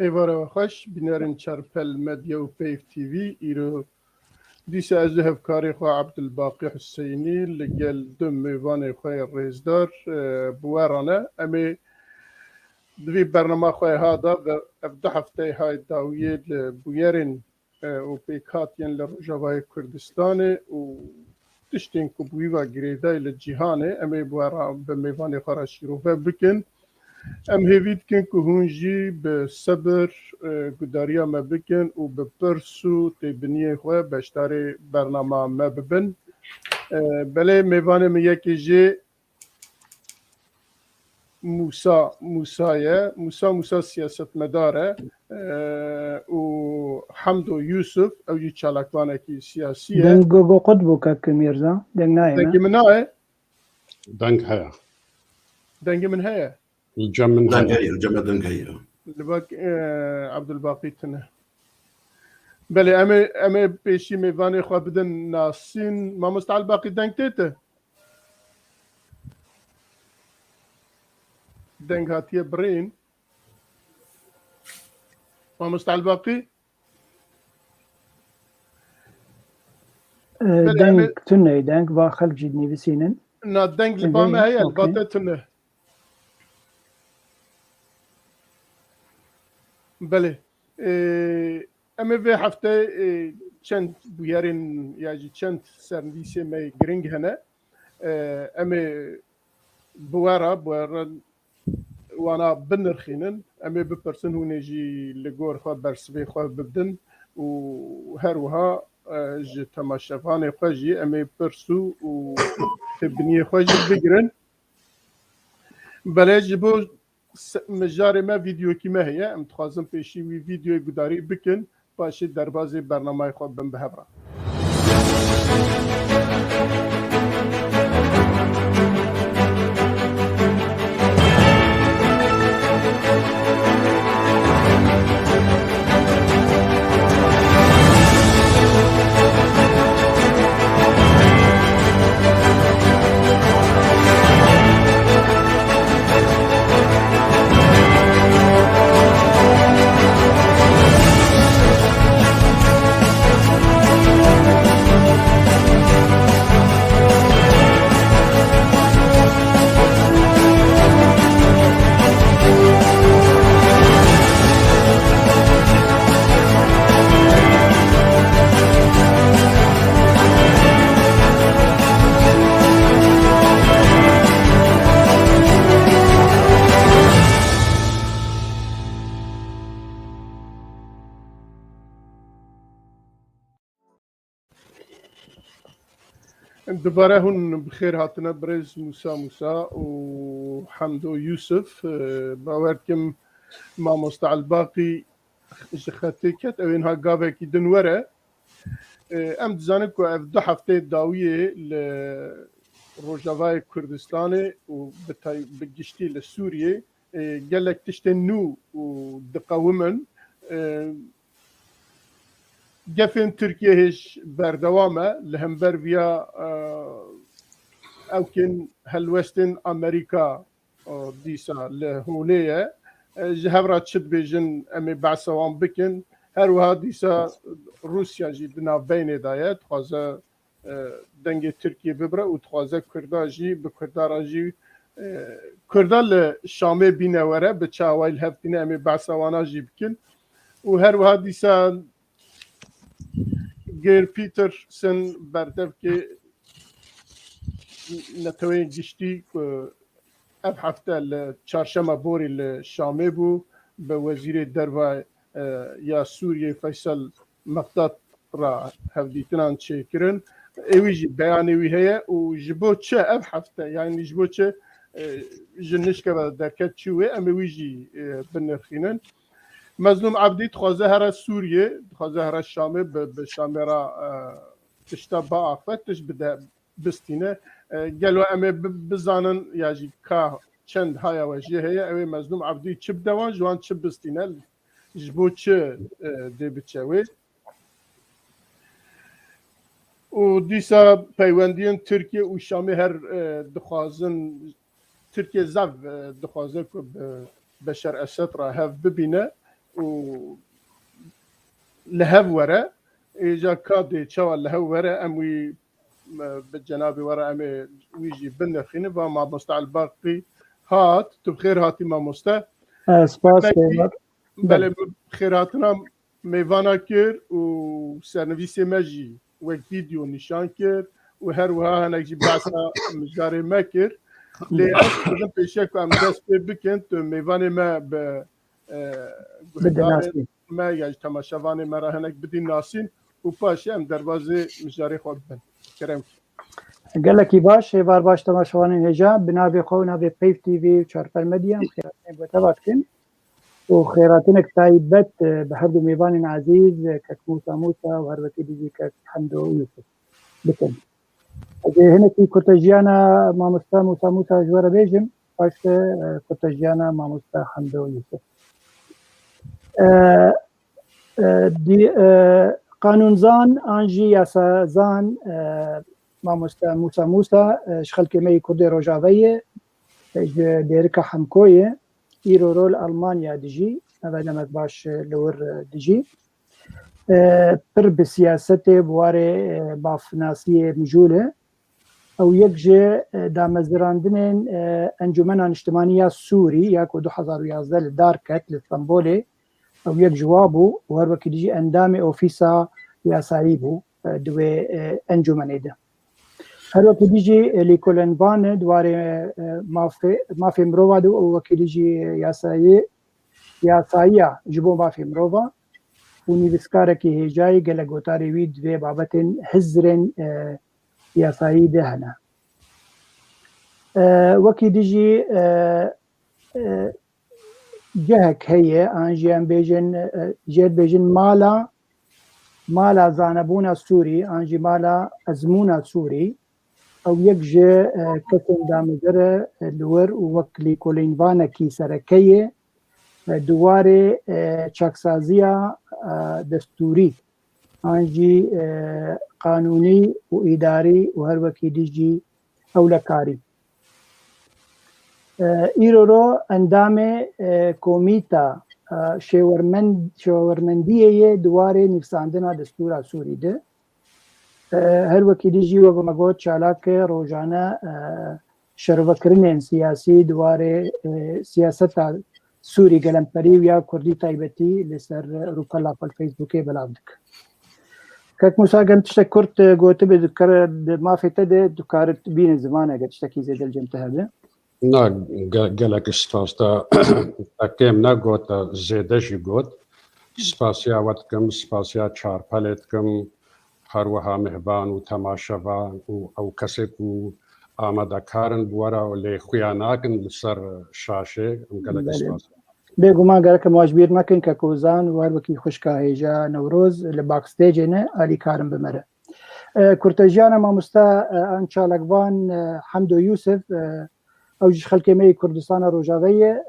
ایواره خوش بینارین چرپل مدیا و پیف تیوی ایرو دیسا از هفکاری خواه عبدالباقی حسینی لگل دو میوان خواه ریزدار بوارانه امی دوی برنامه خواه هادا و افده هفته های داویه بویرین و پیکاتین لرجوای کردستان و تشتین کبوی و گریدای لجیهانه امی بواران به میوان خواه را شروع بکن ام هیوید کن که هونجی به صبر گداریا ما بکن و به پرسو تیبنی خواه بشتاری برنامه ما ببن بله میوانه می یکی جی موسا سیاست مداره و حمد و یوسف او جی چالاکوانه کی سیاسیه دنگ بو قطبو که میرزا دنگ نایمه دنگی من نایه دنگ هيا دنگی من هیه الجم من دنگ هيا هي الجمع دنگ هي لباك عبدالباقی تنه بله امه پیشی میوانی خواه بدن ناسین ما مستعال باقی دنگ تیته دنگ هاتیه برین ما مستعال باقی دنگ تنه دنگ با خلق جد نویسینن نا دنگ لبامه هیا أوكي. لباته تنه بله امه به هفته چند بیارین یاجی چند سرنویسی می گرینگ هنه امه بوارا وانا بنرخينن امي بپرسن هونه جي لگور خواه برسوي خواه ببدن و هروها جي تماشافان خواه جي امي پرسو و تبني خواه جي بگرن بله جي بو مجاري ما فيديو كي ما هي ام تخوازم پیشي وي فيديو گداري بكن باشي دربازي برنامه خواه بن بهبرا دوباره هون بخير هاتنا برز موسى وحمد ويوسف باوركم ما مستعل باقي خطيكت او انها قابه كي دنوره ام دزانك اف دو هفته داويه لروجافاي كردستاني وبجشتي لسوريا قالك تشتنو ودقاومن جفن تركيا هش بردوامه لهمبر ويا اوكن هلوستن امريكا ديسا لهونيه جهبرا تشد بيجن امي بعسوان بكن هروها ديسا روسيا جي بنا بين دايت خوازا دنگ تركيا ببرا و خوازا كردا جي بكردارا جي كردا لشامي بينوره بچاوي الهفتين امي بعسوانا جي بكن و هروها ديسا گیر پیترسن بردف که نتوین گشتی اف هفته چهارشنبه بوری لشامه بو به وزیر دروا یا سوریه فیصل مقداد را هفدیتنان چه کرن اویجی بیانی وی هیا و جبو چه اف هفته یعنی جبو چه جنش که درکت چوه اما ویجی بنرخینن مظلوم عبدی تخوازه هر سوریه تخوازه هر شامه به شامه را تشتا با آفتش بده بستینه گلو امه بزانن یاجی که چند های وجه هیا اوی مظلوم عبدی چه بدوان جوان چه بستینه جبو چه دی بچوی و دیسا پیوندین ترکیه و شامه هر دخوازن ترکیه زو دخوازه که بشار اسد را هف ببینه و لهب ورا إجا كادي شوال لهب ورا أموي بالجناب ورا أمي ويجي بنخينه وما مستع الباقي هات تبخير هاتي ما مستا سپاس بله خیراتنا میوانا کرد و سرویس مجی و ویدیو نشان کرد و هر وها هنگی بحثا مجاری ما کرد لی اصلا پیشه که هم دست بکن تو میوان ما به ما یا تماشاوان ما را هنگ بدین ناسین و پاشه هم دروازه مجاری خود بند کرم قال لك باش بار باش تماشوان هجا بنابي خونا في بيف تي في وشارفر مديا خيراتين بتبعتكن وخيراتينك تايبت بحردو ميبان عزيز كموسى موسى وهربتي بيجي كحمدو يوسف بكن هنا في كوتاجيانا ماموستا موسى جوارا بيجم باش كوتاجيانا ماموستا حمدو يوسف دي قانون زان انجي ياسا زان ماموستا موسى شخل كمي كودي روجافيه ديركا حمكويه ايرو رول المانيا دجي هذا نمك باش لور دجي پر بسياسته بواري بافناسيه مجوله او يكجي دامزراندن انجمن اجتماعيه سوري ياكو 2011 لداركت لاسطنبولي او يك جوابو وهربك دجي اندامي اوفيسا ياسايبو دوي انجمن ده هر وقت بيجي لكولنبان دواري ما في مروفا دو او وقت بيجي ياسايا جبو ما في مروفا ونيفسكاركي هجاي قال غوتاري ويد في بابتن حزرن ياسايي دهنا وقت بيجي جهك هي انجيان بيجن جيد بيجن مالا زانبونا سوري انجي مالا ازمونا سوري او يكجي كتن دامزر لور وكلي كولينفانا كي سركيه دواري چاكسازيا دستوري انجي قانوني واداري وهر وكي ديجي اولكاري ايرورو اندامه كوميتا شاورمنديه دواري نفساندنا دستورا سوري ده هر وکی دیجی و بمگوت چالاک روزانه شروکرین سیاسی دواره سیاست سوری گلمپری و یا کردی تایبتی لسر روکلا فل فیسبوکی بلادک کاک موسا گم تشکرت گوته بذكر ما في تده دكارت بين زمانه قد تشتكي زي الجمت هذا نا قالك سپاستا اكيم نا قوت زيدش قوت سپاسيا واتكم سپاسيا چار پالتكم هر وها مهبان و تماشاوان او کسک و آماده کارن بوارا و لی خویاناکن لسر شاشه قالك سپاس بگو ما قالك مواجبير مكن ككوزان وهربكي خوشكا هيجا نوروز لباك ستيج هنا علي كارم بمره كورتاجيانا ما مستا انشالكبان حمدو يوسف او جي خلكمي كردستان روجاوية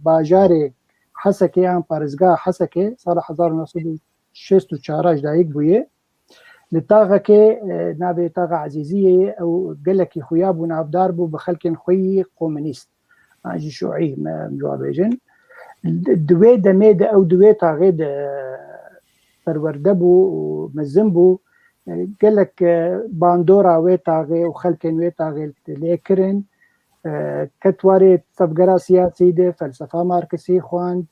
باجاري حسكي ان بارزگاه حسكي صار 1964 دايق بويه لطاقة كي نابي طاقة عزيزية او قالك خوياب ونابدار بو بخلكن خوي قومنيست اجي شيوعي مجوابيجن دوي دميد او دوي طاغيد پروردبو ومزنبو قالك باندورا وي طاغي وخلكن وي طاغي ليكرن كتواري تفقرا سياسي ده فلسفة ماركسي خوان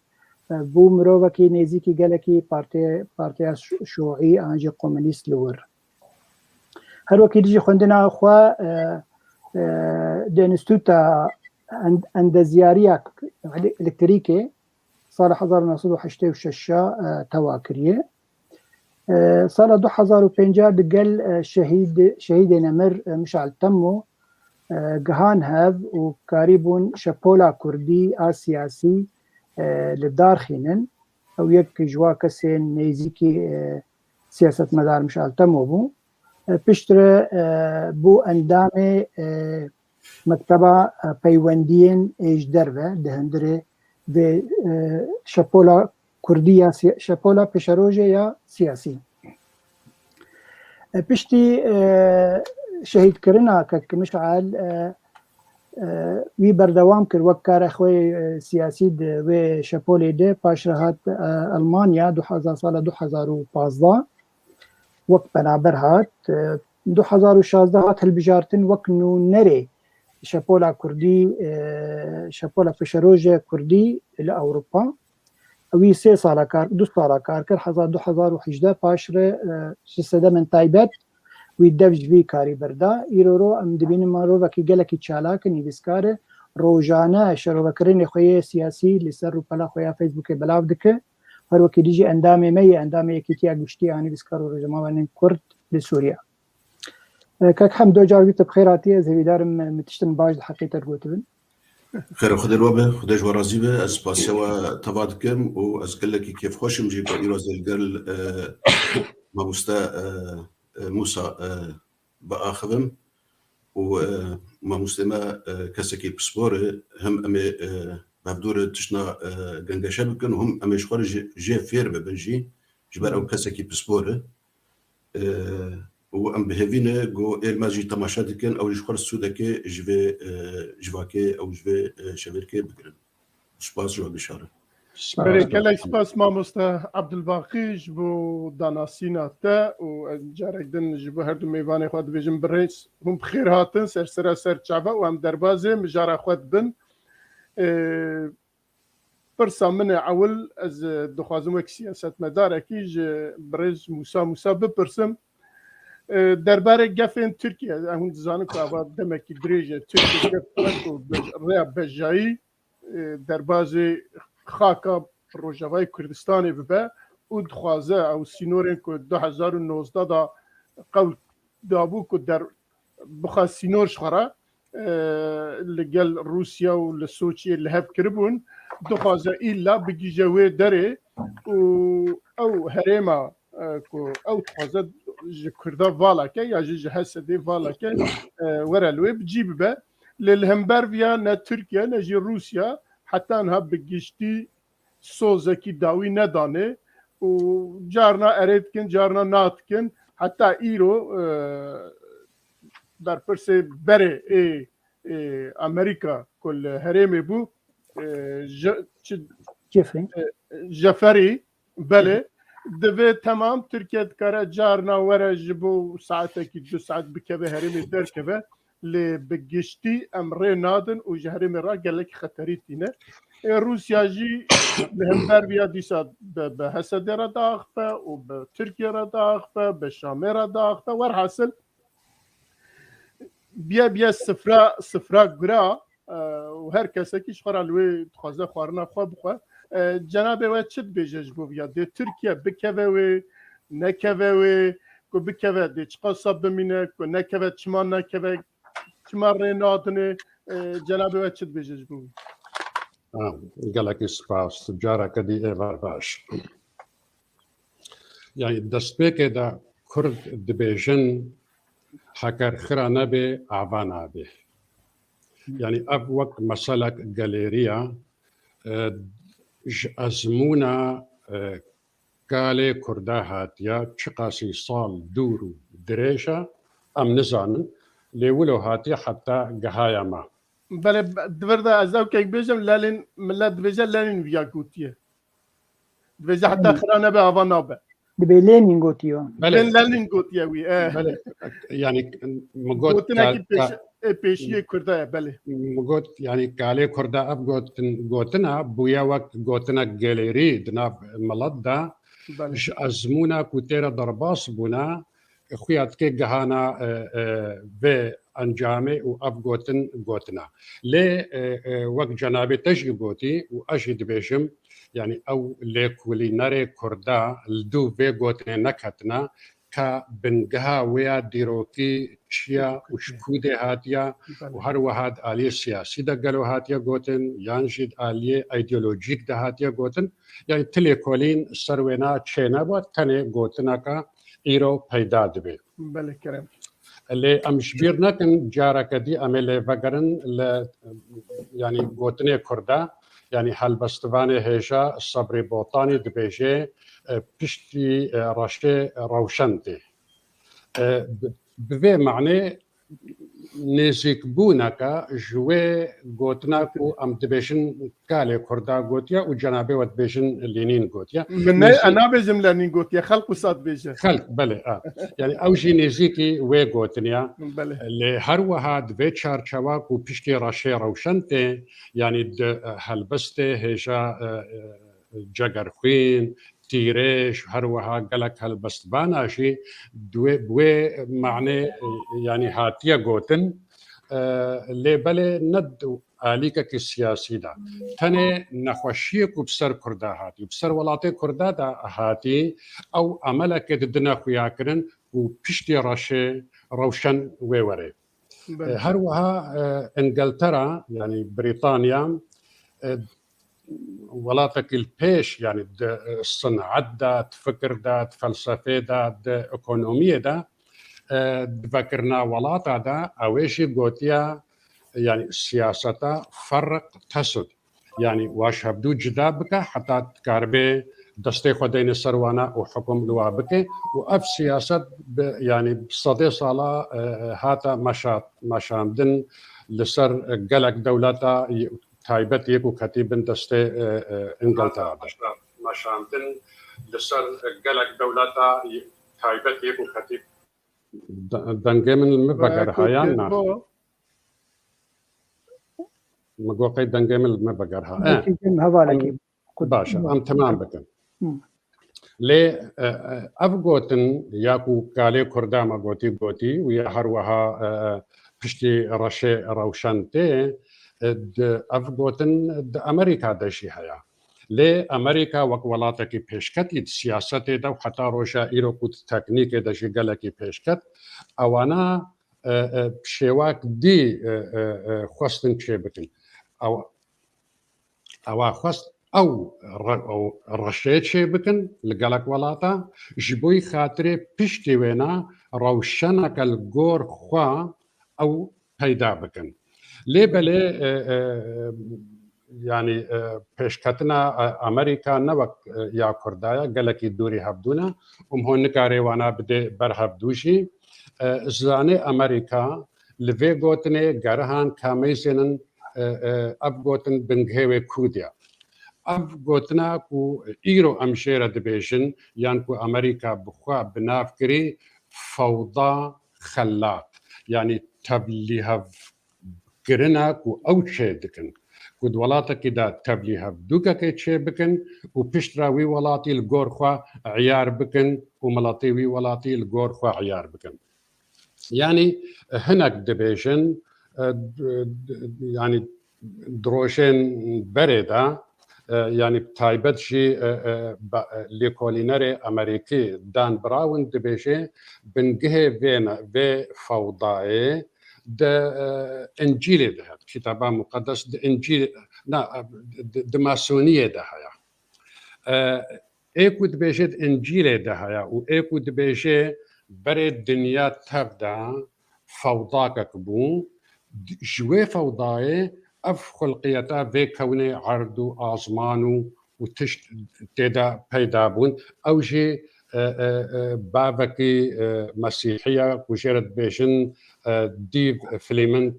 بو مروفكي نيزيكي قالكي بارتي شيوعي انجي قومنيست لور هر وكي ديجي خوندنا اخوا دينستوتا اندزياريا الكتريكي صالح 1986 تواكريه صالح 2005 دقل شهيد نمر مشعل تمو جهان هاف وكاريبون شابولا كردي سياسي للدار خينن او يك جوا كسين نيزيكي سياسة مدار مشعل تمو بو بشتر بو اندامي مكتبة بيوندين ايش دربه دهندري به شابولا كردية شابولا بشروجة يا سياسي بشتي شهيد كرنا كمشعل وی بەردەوام کرد وەک کارە خۆی سیاسی وێ شەپۆلێ دێ پاشرە هات ئەلمانیا 2000 ساڵە 2015 وەک بەنابەر هات 2016 هات هەلبژارتن وەک نوونەرێ شەپۆلا کوردی شەپۆلە فشەرۆژە کوردی لە ئەوروپا ئەوی 3 ساڵە کار 2 ساڵە کار کرد 2018 پاشرە سەدە من تایبەت وی دەوجوی کاری بەردا ئیرۆرۆ ئەم دەبینە مارۆڤەکی گەلێکی چالاکە نیویسکارە ڕۆژانە شەرۆڤەکردنی خۆی سیاسی لەسەر ڕووپەلا خۆیان فەیسبووکێ بەلاو دکە هەروەکی دیژی ئەندامێمەیە ئەندامەیەکیتیا گشتیانی نیویسکار و ڕۆژەماوانین کورد لە سووریا کاک حەمد دۆجارویتە بخێراتیە زەویدارم متشتن باش حەقیقەت گوتبن خير خدي الوبه خدي جوارازي به اسباسيوا تبادكم و ازقلك كيف خوشم جيب ايروز القل ما مستا موسى باخذم وما مسلمه كسكي بسبوره هم امي بفدور تشنا غنغشا بكن هم امي شخور جي فير بنجي جبر او كسكي بسبوره وام بهفينه جو الماجي تماشا دكن او شخور السودكي جواكي او جوي شبركي بكرن سپاس جو بشاره بركلا سپاس ماموستا عبدالباقی جبو داناسینا تا و جارکدن جبو هر دو میوان خود بجم برنس هم بخیر هاتن سر چعبا و هم دربازه مجارا خود بن برسا من اول از دخوازم وک سیاست مدار اکیج برز موسا بپرسم درباره گفن ترکیه اون زانو که آباد دمکی دریجه ترکیه گفت و ریا بجایی دربازه خاکا روجاوای کردستانی ببه و دخوازه او سینورین که 2019 دا قول دابو که در بخوا سینور شخوره لگل روسیا و لسوچی لحب کربون دخوازه ایلا بگیجوه داره او هریما او دخوازه کرده والا که یا جهسه دی والا که ورلوه بجیب به للهمبر ویا نه ترکیه نه جی روسیا حتی انها بگیشتی سوزکی داوی ندانه و جارنا ارید کن جارنا نات کن حتی ایرو در پرس بره امریکا کل هرمی بو جفری بله دوی تمام ترکیه دکاره جارنا وره جبو ساعته کی 2 ساعت بکبه هرمی در کبه لی بگشتی امره نادن و جهرمی را گلک خطری تینه روسیا جی بهمبر بیا دیسا به حسد را داخفه و به ترکیه را داخفه به شام را داخفه ور حاصل بیا سفرا گرا و هر کسی کش خورالوی خوازه خوارنا خواه بخواه جناب و چت بیجش بو بیا ده ترکیه بکوه و نکوه و که بکوه ده چقا ساب بمینه که نکوه چما نکوه چما رینادنه جناب و چت بیجش بو گەلێکی سپاس جارەکە دی ئێوار باش یعنی دەستپێکێدا کورد دەبێژن حەکەرخرا نەبێ ئاوا نابێ یعنی ئەف وەک مەسەلەک گەلێریە ئەزمونە کالێ کووردا هاتیە چ قاسی ساڵ دوور و درێژە ئەم نزانن لێولۆ هاتیە حتا گەهایەمە بله دورده از او که بیجم لالین ملت بیجه لالین ویا گوتیه بیجه حتی خرانه به آوا نابه دبی لینین گوتیو لالین گوتیه وی بله یعنی مگوت پیشیه کرده بله مگوت یعنی کاله کرده اب گوتنا بویا وقت گوتنا گالری دناب ملت دا ازمونا کوتیرا درباس بونا خویات که گهانا و انجامه و اب گوتنا لی وقت جنابه تجی گوتی و اجید بیشم یعنی او لیکولی نره کرده لدو و گوتنه نکتنا که بنگها ویا دیروکی چیا و شکوده هاتیا و هر وحد آلیه سیاسی ده گلو هاتیا گوتن یان جید آلیه ایدئولوژیک ده هاتیا گوتن یعنی تلیکولین سروینا چینا بود تنه گوتنا که ایرو پیدا دبی بله کرم اللي امشبير نكن جارة كدي اميلي فقرن يعني قوتني كردا يعني حال بستواني هيشا الصبري بوطاني دبيجي بشتي راشي روشنتي بذي معني نزیک بوونەکە ژوێ گوتناک و ئەم دەبێژن کالێ کووردا گوتیە و جەنابێ وەتبێژن لێنین گوتیە من نابێژم لە نین گوتیە خەڵک و سات بێژە خەلک بەێ یعنی ئەوژی نێزیکی وێ گوتنیا بەێ لێ هەروەها دەبێت چارچەواک و پشتی ڕەشێ ڕەوشەن تێ ینی هەلبەستێ هێژە جەگەرخوین تیرێش هەروەها گەلک هەلبەستباناشی بێ معنێ ینی هاتیە گوتن لێ بەلێ نەد ئالیکەکی سیاسیدا تەنێ نەخۆشیەک و بسەر کووردا هاتی و بسەر وڵاتی کووردادا هاتی ئەو ئەمەلەکە دنە خویاکردن و پشتی ڕەشێ ڕەوشەن وێوەرێ هەروەها ئەنگلتەرا ینی بریتانیا وڵاتێکی پێش ینی سنعەتدا فکردا فەلسەفێدا ئۆکۆنۆمیەدا دڤەکردنا وڵاتادا ئەوێژی گوتیە ینی سیاسەتە فەرق تەسود ینی واش هەبدوو جدا بکە حتا کاربێ دەستەی خۆدەینە سەروانە و حکوم لوا بکە و ئەف سیاست ینی سەدەی ساڵە هاتە مەشاندن لەسەر گەلک دەولەتە تایبەت یەک و کەتی بن دەستێ ئینگلتەرا مەشاندن لەسەر گەلک دەولەتە تایبەت یەک و کەتی دەنگێ من بەگەرهایان نا مگۆقەی دەنگێ من بەگەرها باشە ئەم تەمام بکەن لێ ئەف گوتن یاکو کالێ کووردامە گوتی و یا هەروەها پشتی ڕەشێ ڕەوشەن تێ ئەف گوتن ئەمریکا دەژی هەیە لێ ئەمریکا وەک وڵاتێکی پێشکەتی سیاسەتێدا و حتا ڕۆژە ئیرۆک و تەکنیکێ دەژی گەلێکی پێشکەت ئەوانە شێواک دی خواستن چێ بکەن ئەوە خواست ئەو ڕەشەیە چێ بکەن لەگەڵک وڵاتە ji بۆی خاطرێ پشتی وێنە ڕەوشەنەکە گۆر خوا ئەو پەیدا بکەن لێ بەلێ ینی پێشکەتنە ئەمریکا نەوەک یا کووردایە گەلێکی دووری هەبدوونە هۆ نکارێوانە بدێ بەرهەبدووشی زانێ ئەمریکا لەوێ گوتنێ گەرەهان کامەیسێنن ئەف گوتن بنگهێوێ کودیا ئەف گوتنا و ئیرۆ ئەم شێرە دەبێژن یان و ئەمریکا بخوا بنافکری فەودا خەلاق ینی تەبلی هەفکردنە و ئەو چێ دکن و وڵاتێکیدا تەبلی هەبدووکەکەی چێ بکەن و پشتراوی وڵاتی لە گۆرخوا عیار بکەن و مەڵەتیوی وڵاتی لە گۆرخوا عیار بکەن ینی هەنێک دەبێژن ینی درۆژێن بەرێدا ینی تایبەتشی لێکۆلینەرێ ئەمریکی دان براون دەبێژێ بنگهێ vê فەودایê ئەنجیلێ دەهات کتابا مقدس di masoniyê de heye êku dibêjê ئەنجیلێ de heye û êku dibêjê berê dinya tevda fewdakek bû ji wê fewdayê ev xulqiyeta vê kewnê erd û azman û tişt têda peyda bûn ew jî bavekî mesîhiya ku jê re dibêjin دیو فلیمنگ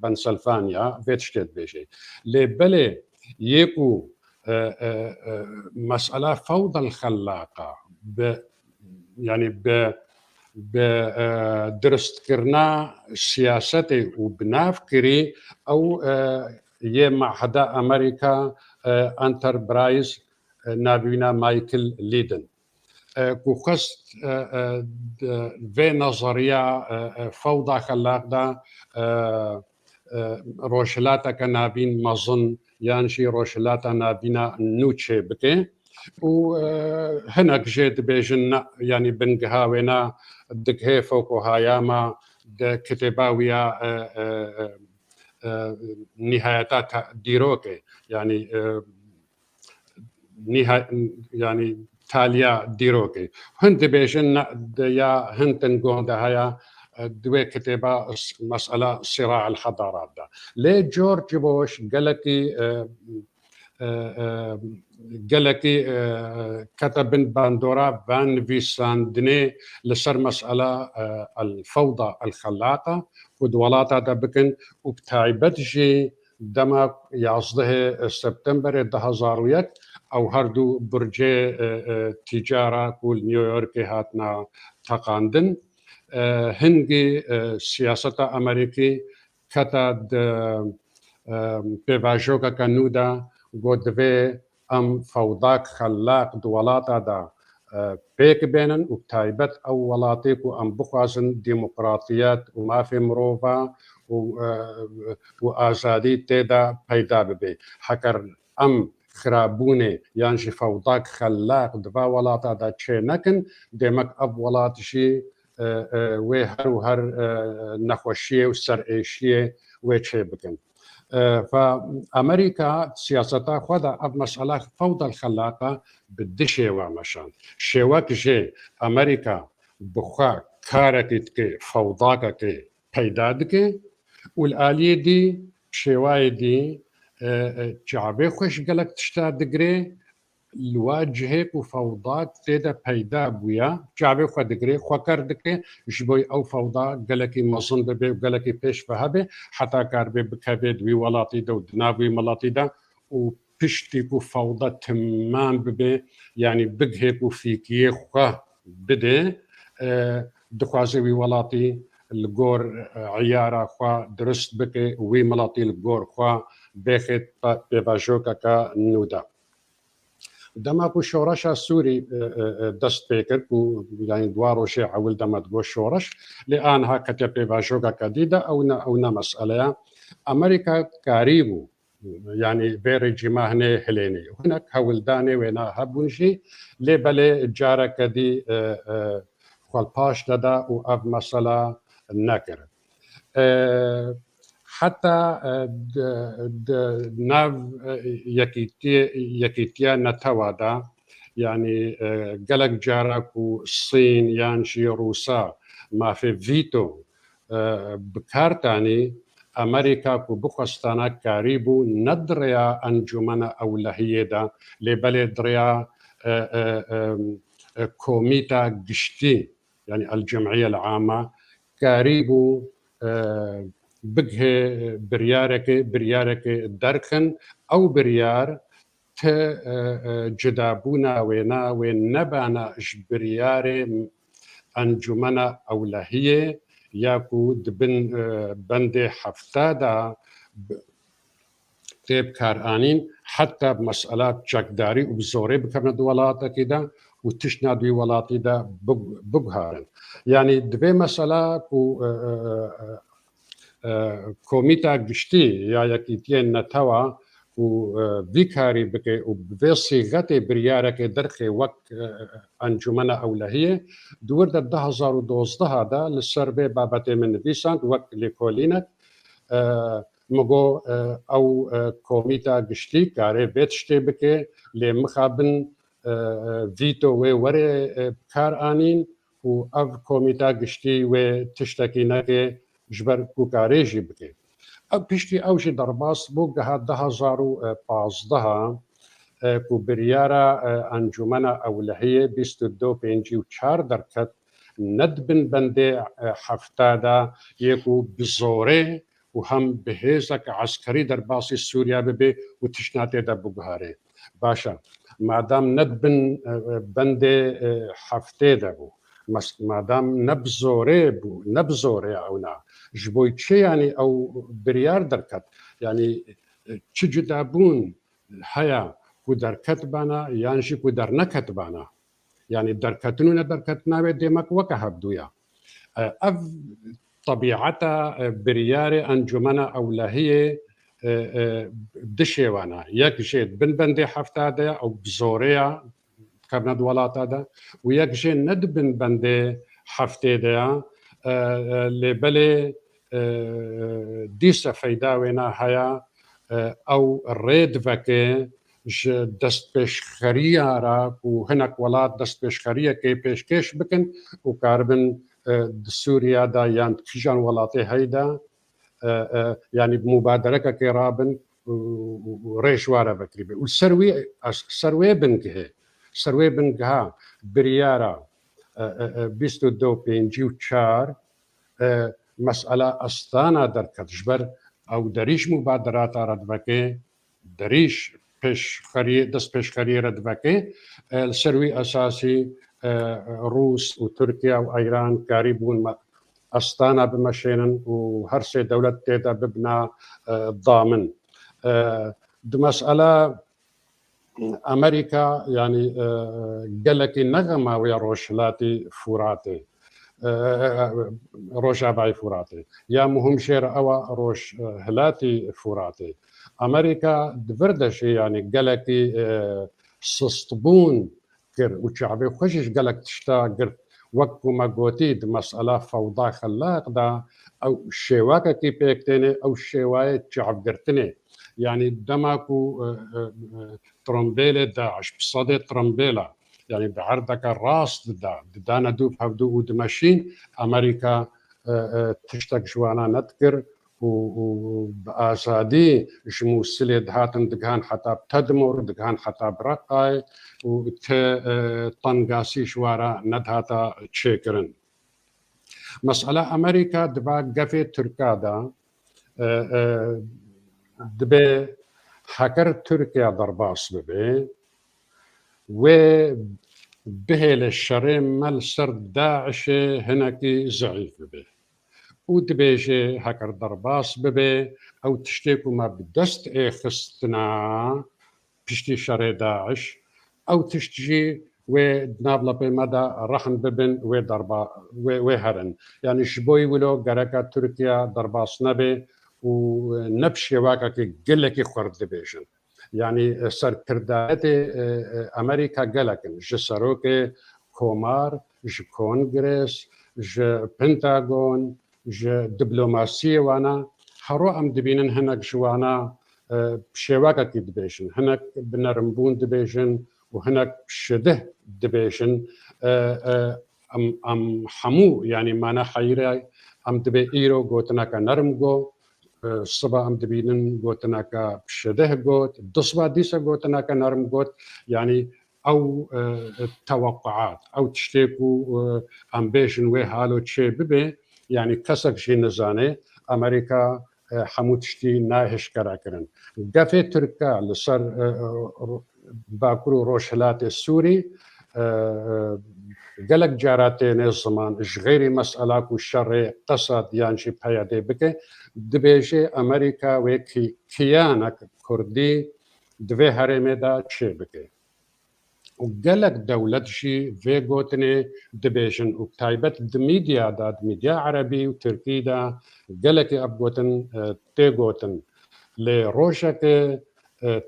بنسلفانیا وێت شتێت بێژێ لێ بەلێ یەک و مەسئلە فەوضە الخەلاقە ینی بە درستکردنا سیاسەتێ و بنافکری ئەو یێ مەعهدە ئەمریکا ئەنتەرپرایز نابینە مایکل لیدن ku xwest vê nezeriya fewda xelaq da rojhilateke navîn mezin yan jî rojhilata navîna nû çê bike û hinek jê dibêjin yanî bingiha wêne dighê fewqihayama di kitêba wî ya nîhayeta dîrokê yanî تالیا دیرۆکێ هەند دەبێژن یا هەندن گۆندە هەیە دوێ کتێبە مەسئلە سیراع الحەضاراتدا لێ جۆرج بۆش گەلێکی کەتە بن باندۆرا بان نویساندنێ لەسەر مەسئلە الفەوضە الخەلاقە ودولات هذا بكن وبتايبت جي دما 11 سبتمبر 2001 او هردو برجي تجاره كول نيويورك هاتنا تقاندن هنگی سیاست امریکی کتاد پیواجوکا کنودا گودوی ام فوضاك خلاق دولاتا دا بيك بينن وبتايبت او ولاتيك ام بخوازن ديمقراطيات وما في مروفا وازادي تيدا بيدا ببي حكر ام خرابوني يانجي فوضاك خلاق دفا ولاتا دا تشي نكن ديمك اب ولاتشي وهر وهر نخوشيه وسرئيشيه ويتشي بكن فأمريكا سياستها خدا اب مسألة فوضى الخلاقة بالدشيوة مشان شيوك جي أمريكا بخوا كاركتك فوضاك بيدادك والآلية دي شيواي دي جعبي خوش قلق تشتاد دقري الواجهك وفوضات تيدا بيدا بويا جعبي خو دقري خو كردك جبوي او فوضى قالكي مصن ببي وقالكي بيش فهبي حتى كاربي بكبد وي ولاتي دا ودناوي ملاتي دا وبشتيك وفوضى تمام ببي يعني بقهك وفيكي خو بدي دخوازي وي ولاتي الجور عيارة خو درست بكي وي ملاتي الجور خو بيخت بباجوكا كنودا دما كو شورش السوري دست بيكر كو يعني دوارو شي عول دما تقول شورش لان ها كتب باشوكا كديدة او مسألة امريكا قريبو يعني بيرجي ماهني هليني هناك هولداني وينا هبونشي لبلي جارة كدي خالباش دادا واب مسألة نكر حتى ناف يكيتيا نتوادا يعني قلق جارك والصين يانشي روسا ما في فيتو بكارتاني أمريكا كبخستانا كاريبو ندريا أنجمنا أولهية لبلي دريا كوميتا قشتي يعني الجمعية العامة كاريبو بقه بريارك درخن او بريار ت جدابونا وينا وين نبانا بريار انجمنا اولهيه ياكو دبن بند حفتادا تيب كارانين حتى بمسألات جاكداري وبزوري بكرنا دولاتا كده وتشنا دوي ولاتي دا ببهارن يعني دبي مسألة كوميتا قشتي يا يكيتين نتوا وبيكاري بكي وبصيغتي بريارك درخي وقت انجمنا اولهيه دور 2012 هذا للسربي بابتي من بيسانت وقت لكولينك مگو او كوميتا قشتي كاري بيتشتي بكي لمخابن فيتو ووري بكار انين و اف كوميتا قشتي وتشتكي نكي جبر كوكاريجي بكي بيشتي اوجي درباس بوغها 2015 كو بريارا انجمنا اولهيه 22 دركت ندبن بندي حفتادا يكو بزوري وهم بهيزك عسكري درباسي سوريا ببي وتشناتي دا بوغهاري باشا مادام ندبن بندي حفتي دابو مادام نبزوري اونا جبوي تشي يعني او بريار دركت يعني تشجدابون هيا ودركت بانا يانشي ودر نكت بانا يعني دركتنونا دركتنا بديمك وكهبدويا اف طبيعتها برياري انجمنا اولهيه دشيوانا ياك جيت بندي حفتاده او بزوريا كابنا دولات هذا وياك جي ندبن بندي حفتاده لبلي ديسا فيداوينا هيا او الريد فاكي دست بشخرية را وهناك ولات دست بشخرية كي بيشكش بكن وكاربن سوريا دا يعني كيجان ولاتي هيدا يعني بمبادرة كرابن وريشوارا بكريبي والسروي بنكه سروي بنكها بريارا 22 بينجيو تشار مسألة أستانا دركت جبر أو دريش مبادرات ردبكي دريش دست خري ردبكي السروي أساسي روس وتركيا وإيران قريبون أستانا بمشينن وهرسي دولة تيدا ببنا الضامن دو مسألة أمريكا يعني قالك نغمة ويا روشلاتي فوراتي روشا باي فوراتي يا مهم شير أوا روش هلاتي فوراتي أمريكا دفردش يعني قالك سستبون كر وشعبي خوشش قالك تشتا قرت وقت ما قوتيد مسألة فوضى خلاق دا أو شواكة كي بيكتيني أو شواية شعب قرتني يعني دماكو ترمبيلة داعش بصدي ترمبيلة يعني بعرضك الراس دانا دوب هفدو ودمشين أمريكا تشتك جوانا نذكر وبأسادي جمو السليد هاتن دقهان حتى بتدمر دقهان حتى برقاي وتنقاسي شوارا ندهاتا تشيكرن مسألة أمريكا دبا قفي تركادا دبي حكر تركيا ضرباس ببي وبه للشريم مال سر داعش هناكي زعيف ببي ودبيجي حكر ضرباس ببي أو تشتيكو ما بدست خستنا بشتي شري داعش أو تشتجي ودنابلا بمدى رحن ببن وضربا وهرن يعني شبوي ولو غرقا تركيا ضرباس نبي ونبشي واكا كي قلكي خورد دبيجن يعني سر كرداتي أمريكا قلقن جسروكي كومار ج كونغرس ج بنتاغون ج دبلوماسية وانا هرو أم دبينن هناك جوانا بشيواكا كي دبيجن هناك بنرمبون دبيجن وهناك شده دبيجن أم حمو يعني مانا حيري أم دبي إيرو قوتناكا نرمغو الصبا أم دبينن قوتناكا بشده قوت الدصبا ديسا قوتناكا نرم قوت يعني أو توقعات أو تشتيكو أمبيشن ويهالو تشي ببي يعني كسك شي نزاني أمريكا حمو تشتي ناهش كراكرن قفي تركا لصر باكرو روشلات السوري قلق جاراتين الزمان غير مسألة كشر اقتصاد يانشي بيادي بكي دبيجي أمريكا وكي كيانك كردي دوي هرمي دا تشي بكي وقلق دولة شي في قوتني دبيجن وكتايبت دميديا دا دميديا عربي وتركي دا قلق أبقوتن تيقوتن لروشك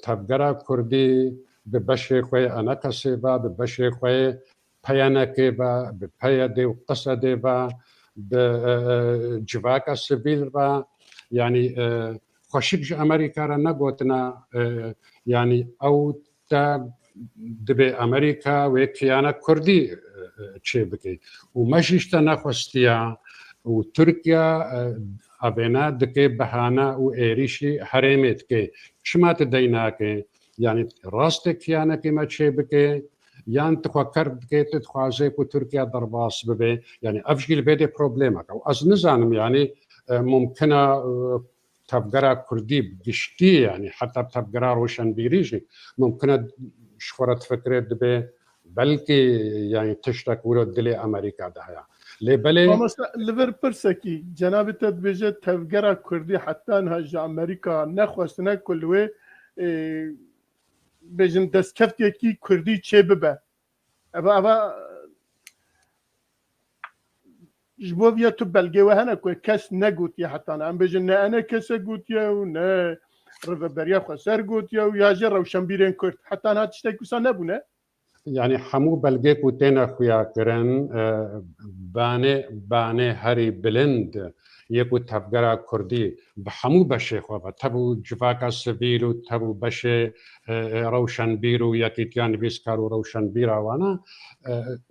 تبقرا كردي ببشي خوي أنا كسيبا ببشي خوي بيانكي با ببيادي وقصدي با بجواكا سبيل با يعني خوشيك أمريكا رانا قوتنا يعني أو تا دبي أمريكا وكيانا كردي تشي بكي ومشيشتا نخوستيا وتركيا أبينا دكي بهانا وإيريشي حريمت كي شما تديناكي يعني راستك يانا كما تشي بكي يان تفكر بكي تتخوازي كو تركيا ضرباس ببي يعني أفجي بيدي بروبليمك أو أزنزانم يعني ممكنة تبقرا كردي بقشتي يعني حتى تبقرا روشن بيريجي ممكنة شخورة فكرة دبي بلكي يعني تشتك ولو دلي أمريكا دهيا لبلي ليفر برسكي جناب تدبيجة تبقرا كردي حتى نهج أمريكا نخوستنا كل وي بجن دستكفتي كي كردي چه ببه أبا جبو بيا تو بلغي وهنا كو كس نغوت يا حتى انا بجن انا كس غوت يا ونا ربريا خسر غوت يا يا جرو شمبيرين كرت حتى انا تشتكو سنبونه يعني حمو بلغي كو تينا خويا كرن باني هري بلند يكو تبقرا كردي بحمو بشي خوابا تبو جفاكا سبيلو تبو بشي روشن بيرو يكيتيان بيسكارو روشن بيرا وانا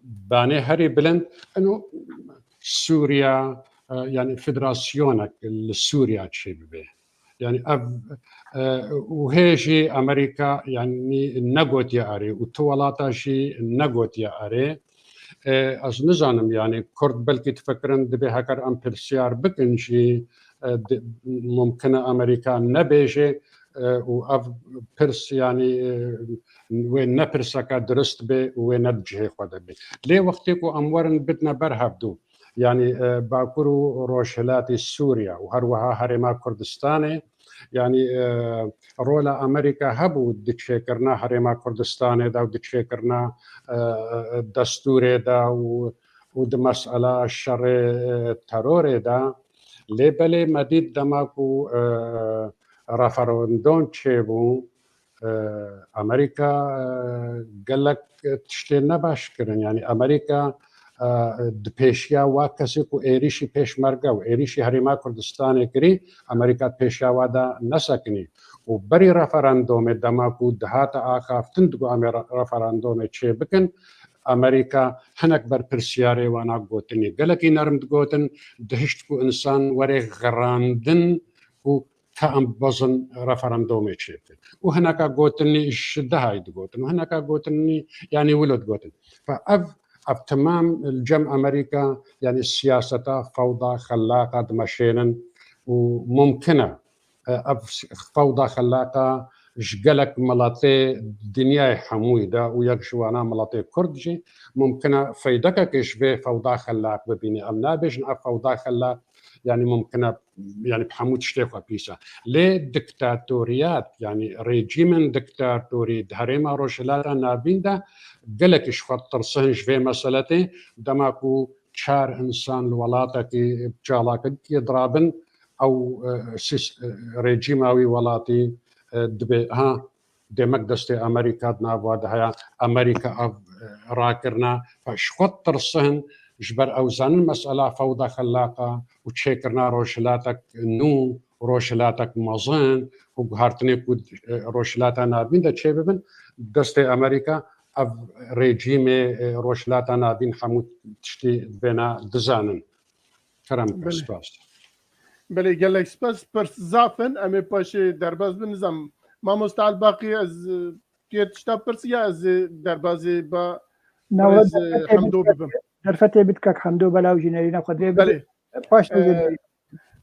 باني هري بلند انو سوريا يعني فدراسيونك لسوريا تشي ببه يعني وهيجي أمريكا يعني نقوت يا أري وتولاتا شي نقوت يا أري از نزانم يعني كرد بلكي تفكرن دبي هكر ام برسيار بكنجي ممكن امريكا نبيجي و برس يعني وين نبرسكا درست بي وين نبجه خود بي ليه وقتكو امورن بدنا برهبدو يعني باكرو روشلاتي سوريا وهروها هرما كردستاني يعني رولا امريكا هبو دتشكرنا هرما كردستاني دا ودتشكرنا دستوري دا ود مسألة الشر الترور دا لبلي مديد دماكو رفراندوم تشيبو امريكا قال لك تشتينا باش كرن يعني امريكا دبيشيا واكسيكو ايريشي بيش مرقا وايريشي هرما كردستاني كري امريكا بيشيا وادا نسكني وبري رفراندوم دماكو دهاتا اخاف تندقو رفراندوم تشيبكن امريكا هناك بر برسياري وانا قوتني قالكي نرمد قوتن دهشتكو انسان وري غراندن و كأم بزن رفراندوم تشيبكن وهناك قوتني الشدها يدقوتن وهناك قوتني يعني ولد قوتن أب تمام الجم أمريكا يعني السياسة فوضى خلاقة دمشينا وممكنة أب فوضى خلاقة جلك ملاطي دنيا حمويدة ويكشوانا ملاطي كردجي ممكنة فيدك كشبه فوضى خلاق ببيني أم نابج أب فوضى خلاق يعني ممكن يعني بحمود شتيخة بيسا ليه دكتاتوريات يعني ريجيم دكتاتوري دهريما روشلاتا نابين دا قلك شفطر صهنش في مسألتي دماكو شار إنسان الولاتا كي بجالاك يضرابن أو ريجيماوي ولاتي دبي ها دي مقدستي أمريكا نابوا دهيا أمريكا راكرنا فشفطر الصهن جبر أوزان المسألة فوضى خلاقة وتشيكرنا روشلاتك نو روشلاتك مازن وبهارتني كود روشلاتا نابين دا تشيبن دستي أمريكا أف ريجيمي روشلاتا نابين حمود تشتي بنا دزانن كرم سباس بله گلک سپاس پرس زافن امی پاشه درباز بنظام ما مستعد باقي از كيت شتاب برسيا از دربازي با نود حمدو ببم درفتي بدك حمدو بلاو جنرينا قدري بله باش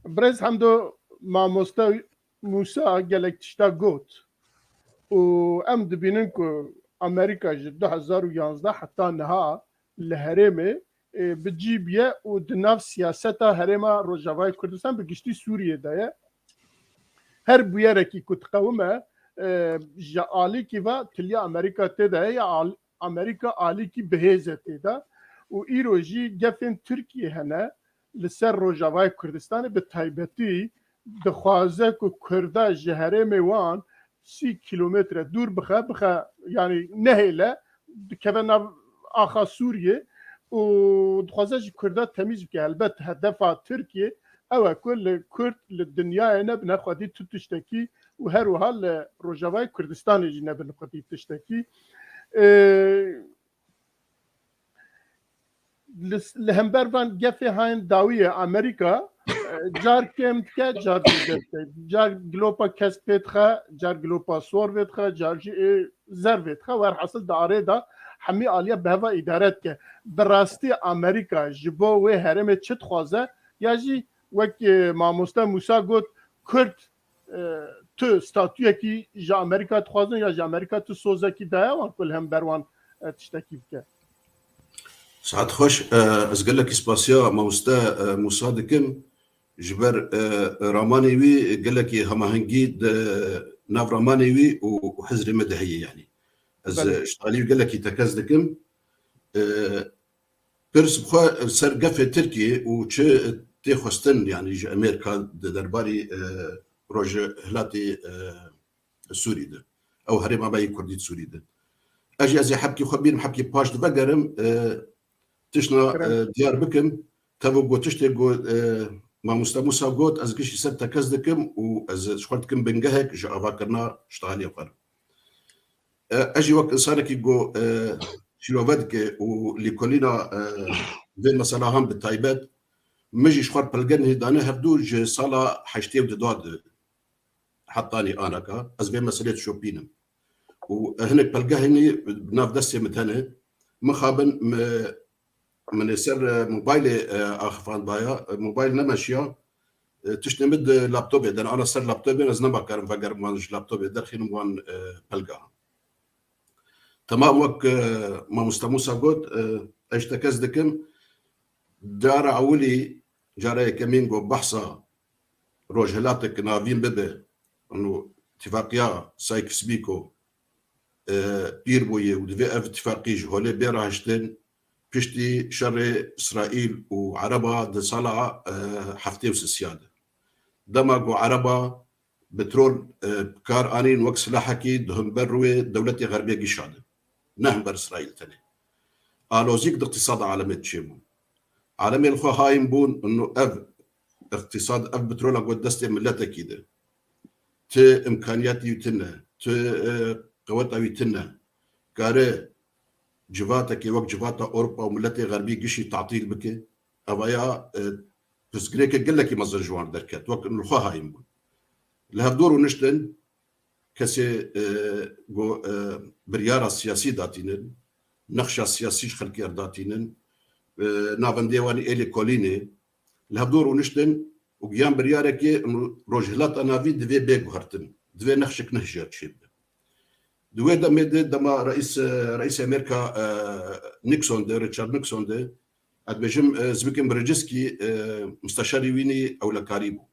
برز حمدو ما مستوى موسى قالك تشتا قوت و ام دبينن كو امريكا 2011 حتى نها الهرمه بتجيبيه ودناف سياستا هرما روجافاي كردستان بقشتي سوريا دايا هر بياركي كتقومه جالي كيفا تليا امريكا تدا يا امريكا الي كي بهزه تدا وايروجي جفن تركيا هنا لسر روجافاي كردستان بتايبتي دخوازه كو كردا جهره ميوان 6 كيلومتر دور بخا يعني نهيله كفنا اخا سوريا ودخوازه كردا تميز بك البته هدفها تركيا او كل كرد للدنيا هنا بناخذ تشتكي وهروها لروجافاي كردستان جينا بناخذ تشتكي لهمبرفان جافي هاين داوية أمريكا جار كم تكا جار جدت جار جلوبا كسبتخا جار جلوبا سورفتخا جار جي زرفتخا ورحصل داري دا حمي آلية بهوا إدارات كه براستي أمريكا جبو وي هرمه چت خوازه ياجي وك ماموستا موسى قلت كرد تو ستاتوية كي جا أمريكا تخوازن يا جا أمريكا تو سوزة كي دايا وكل هم بروان تشتكي بك ساعات خوش از قال لك اسباسيا موستا مصادقم جبر راماني وي قال لك هماهنجي ناف راماني وي وحزر مدهيه يعني از اشتغالي قال لك تكزدكم برس بخوا سرقف تركي وش تخستن يعني جا امريكا درباري روج هلاتي السوري ده او هرم باي كردي السوري ده اجي ازي حبكي خبير حبكي باش دبقرم تشنا ديار بكم تبو قوتشتي قو ما موسى قوت از قشي سر تكزدكم واز شخرتكم بنقهك جا افاكرنا اشتغالي وقر اجي وقت انسانك يقو شلوفدك واللي كلنا بين مثلا هم بالتايبات مجي شخر بلقن هدانا هردوج صلاة حشتي وداد حطاني انا كا از بين مسألة شوبينم وهناك بلقاهني بناف دسي متهنه مخابن من يسر موبايلي اخفان بايا موبايل نمشيا تشتمد لابتوب اذا انا سر لابتوب انا زنبا كارم فقر مانج لابتوب درخين وان بلقاها تمام وك ما مستموسا قلت اشتكز دكم دار عولي جاري كمينغو بحصة روجهلاتك نافين ببه انه اتفاقيا سايكس بيكو بير بويه ودفي اف اتفاقي جهولي بيرا هشتن بيشتي شر اسرائيل وعربا دي صلع حفتي وسيادة دماغ وعربا بترول بكار انين وقت سلاحكي دهم بروي دولتي غربية قشادة نهم بر اسرائيل تاني الوزيك دي اقتصاد عالمي تشيبون عالمي الخو هايم بون انه اقتصاد بترول قد دستي ملتا كده ت امكانياتي يتنا ت قوتها يتنا كاره جفاتك وقت جفاتا اوروبا وملتي غربي قشي تعطيل بك ابايا تسكريك قال لك مصدر جوان دركات وقت انه الخو هايم بون لها دور ونشتن كسي بريارة السياسي داتينن نخشى السياسي خلقي داتينن نافن ديواني إلي كوليني لهبدور ونشتن وقيام بريارك انه روجهلات انافي دفي بيك هرتن دفي نخشك نهجات شيب دوي دما رئيس امريكا نيكسون دي ريتشارد نيكسون دي ادبجم زبيكم برجسكي مستشاري ويني او لكاريبو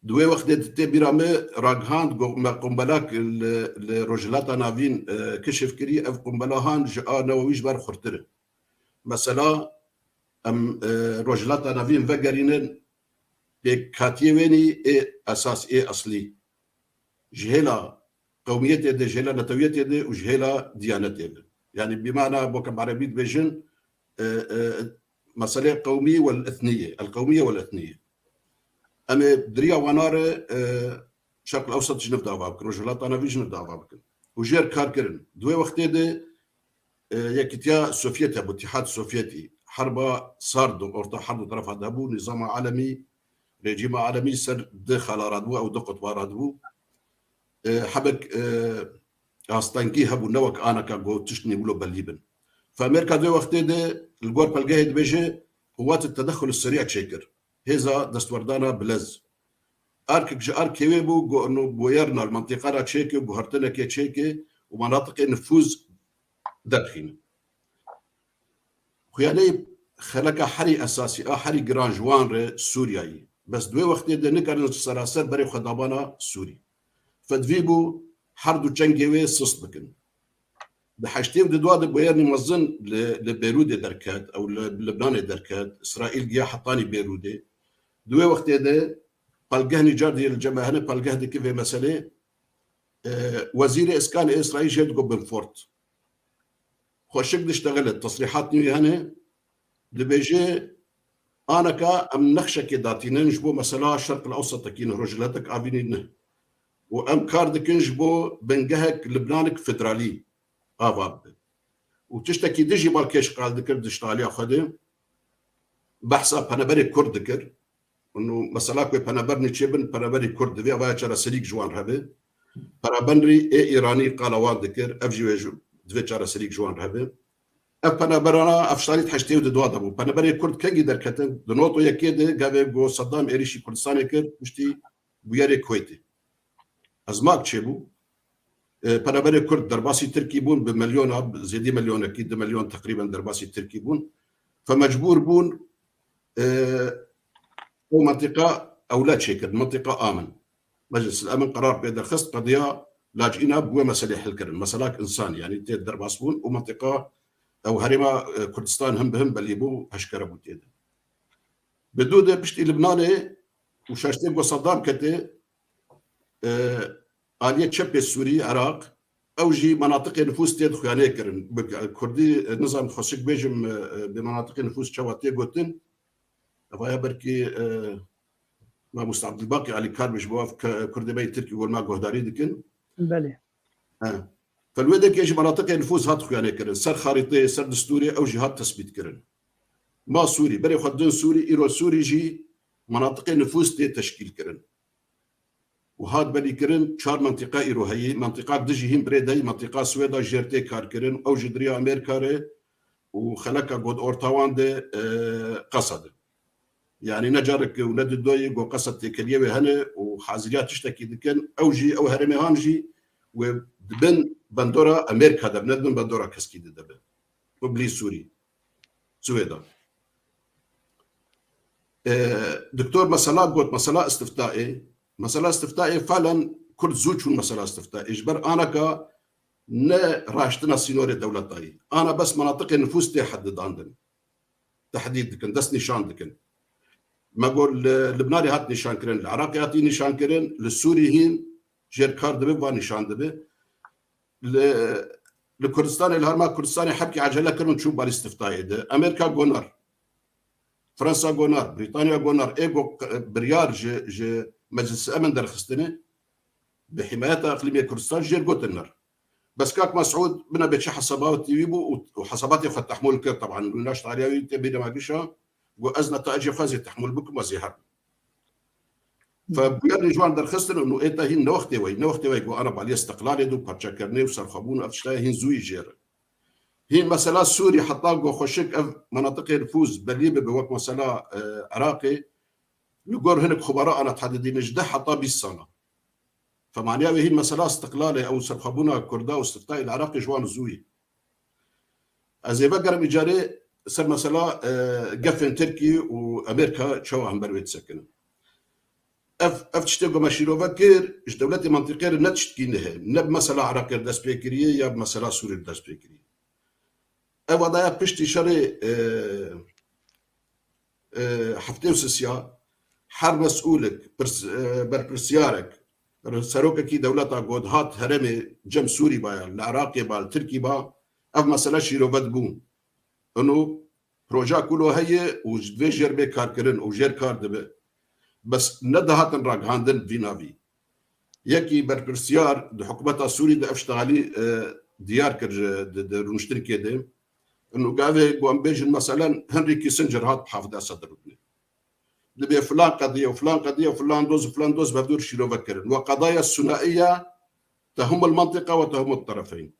دوي وقت تي بيرامي راغهاند قنبلاك الروجهلات انافين كشف كري اف قنبلاهان جاء نوويج بار خرتره مثلا ام روجلات نافين فقرينن بكاتيويني اساس اصلي جهلا قوميتي دي جهلا نتويتي دي وجهلا ديانتي دي يعني بمعنى بوكم عربي بيجن مسألة قومية والإثنية القومية والإثنية أما دريا ونار شرق الأوسط جنب دعوة روجلات نافين جنب دعوة وجير كاركرن دوي وقت دي يكتيا السوفيتي أبو الاتحاد السوفيتي حرب صاردو أورتا حرب طرف هدابو نظام عالمي رجيم عالمي سر دخل رادبو أو دقت وارادبو حبك أستنكي هبو نوك أنا كاغو تشتني بلو بليبن فأمريكا دو وقت دي الجور بالجاهد بيجي قوات التدخل السريع تشيكر هذا دستوردانا بلز أركك جار كيويبو جو إنه بويرنا المنطقة را تشيكي وبهرتنا كي تشيكي ومناطق نفوذ داخلين خيالي خلق حري اساسي حري جران جوان سورياي بس دوي وقت ده نكر سراسر بري خدابانا سوري فدفيبو حردو تشنجيوي سست بكن بحاجتين دو بويرني مظن لبيروت دركات او لبنان دركات اسرائيل جا حطاني بيروت دوي وقت ده بلغهني جاردي الجماهير بلغهدي كيف مساله وزير اسكان اسرائيل جد بنفورت خوشك دي اشتغلت تصريحات نيو هنا دبيجي انا كا ام نخشى كداتينن جبو مثلا الشرق الاوسط كين رجلاتك ابينين وام كاردك جبو بنجهك لبنانك فدرالي افاب وتشتكي دجي بالكيش قال ذكر دشتالي اخذ بحثا بنبري كرد ذكر انه مثلا كوي بنبرني تشيبن بنبري كرد في ابا تشرا سليك جوان هبه بنبري ايراني قالوان ذكر افجي دفي تشرا سليك جوان هبه أنا برانا أفشاريت حشتي ودواد أبو أنا بري كرد كنجي دركتن دنوتو يكيد قابل جو صدام إيريشي كردستان يكر مشتي بياري كويتي أزماك تشيبو أنا بري كرد درباسي تركي بون بمليون أب زيدي مليون أكيد مليون تقريبا درباسي تركي بون فمجبور بون أو منطقة أو لا تشيكر منطقة آمن مجلس الأمن قرار بيد الخص قضية لاجئين بو مسالح الكرن مسالاك إنسان يعني تيد درباس بون ومنطقة او هرما كردستان هم بهم بليبو هشكره بوتيد بدوده بشتي لبناني وشاشتين بو صدام كتي آلية شبه السوري عراق او جي مناطق نفوس تيد خيانه كرن كردي نظام خصك بيجم بمناطق نفوس شواتي قوتن افايا بركي ما مستعد الباقي على كار مش بواف كردي بي تركي يقول ما قهداري دكن بله فالويدك يجي مناطق نفوذ هات خيانه كرن سر خارطه سر دستوري او جهات تثبيت كرن ما سوري بري خدون سوري ايرو سوري جي مناطق نفوذ تي تشكيل كرن وهاد بلي كرن شار منطقه ايرو هي منطقه دجي هم بري داي منطقه سويدا جيرتي كار كرن او جدريا امريكا ري وخلقها قد أورتاوان دي قصد يعني نجارك ولاد الدوي قو قصد كلية هنا وحازريات تشتكي دكن أوجي أو هرمي هانجي ودبن بندورا أمريكا دبن بندورا كسكي دبن وبلي سوري سويدا دكتور مسألة قلت مسألة استفتائي فعلا كل زوج مسألة استفتائي إجبر أنا كا نا راشتنا سينوري دولتاي أنا بس مناطق النفوس تحدد عندنا تحديد دكن دس نشان دكن ما أقول لبناني هات نشان كرين العراقي هاتي نشان كرين للسوريين جير كارد بي نشان دبي لكردستان الهرما كردستاني حبكي عجلة كرون تشوف بالاستفتائي ده أمريكا غونر فرنسا غونر بريطانيا غونر ايجو بريار جي مجلس الامن درخستني بحمايتها اقليميه كردستان جير جوتنر بس كاك مسعود بنا بيتش حسابات تيبو وحسابات يفتح مول الكير طبعا ناشط عليها تبينا ما قشها وازنا تاجي فازي تحمل بكم وزيها فبيرني جوان درخستن انه ايتا هي نوختي وي انا بالي استقلالي دو باتشكرني وسرخبون افشلا هين زوي جير هي مسألة سوري حطاقو خوشك مناطق الفوز بليبه بوقت مسألة عراقي نقول هناك خبراء أنا تحددين جدا حطا بالصلاة فمعناها هي المسألة استقلالي أو سرخبونا كردا واستفتاء العراقي جوان زوي أزي بقرم إجاري سر مسألة قفن تركي وأمريكا شو هم برويت سكنة تشتغل مشيرو فكر إيش دولتي منطقية نتشتكينها نب مسألة عراقي داس بيكرية يا مسألة سوري داس بيكرية أوضايا بشتي شري حفتي وسسيا حر مسؤولك برسيارك سروك كي دولتا قد هات هرمي جم سوري بايا العراقي با التركي با اف مسألة شيرو بدبون انو بروجا كله هي وجدوي جير بي كار كرن او جير كار دبي بس ندى هاتن راق هاندن فينافي يكي برسيار دو حكومتا سوري دا افشتغالي ديار كر رونشتركي دي انه قاعد قوام بيجن مثلا هنري كيسنجر هات بحافظ اسد ربني دبي فلان قضيه وفلان قضيه وفلان دوز وفلان دوز بهدور شيلو بكرن وقضايا الثنائيه تهم المنطقه وتهم الطرفين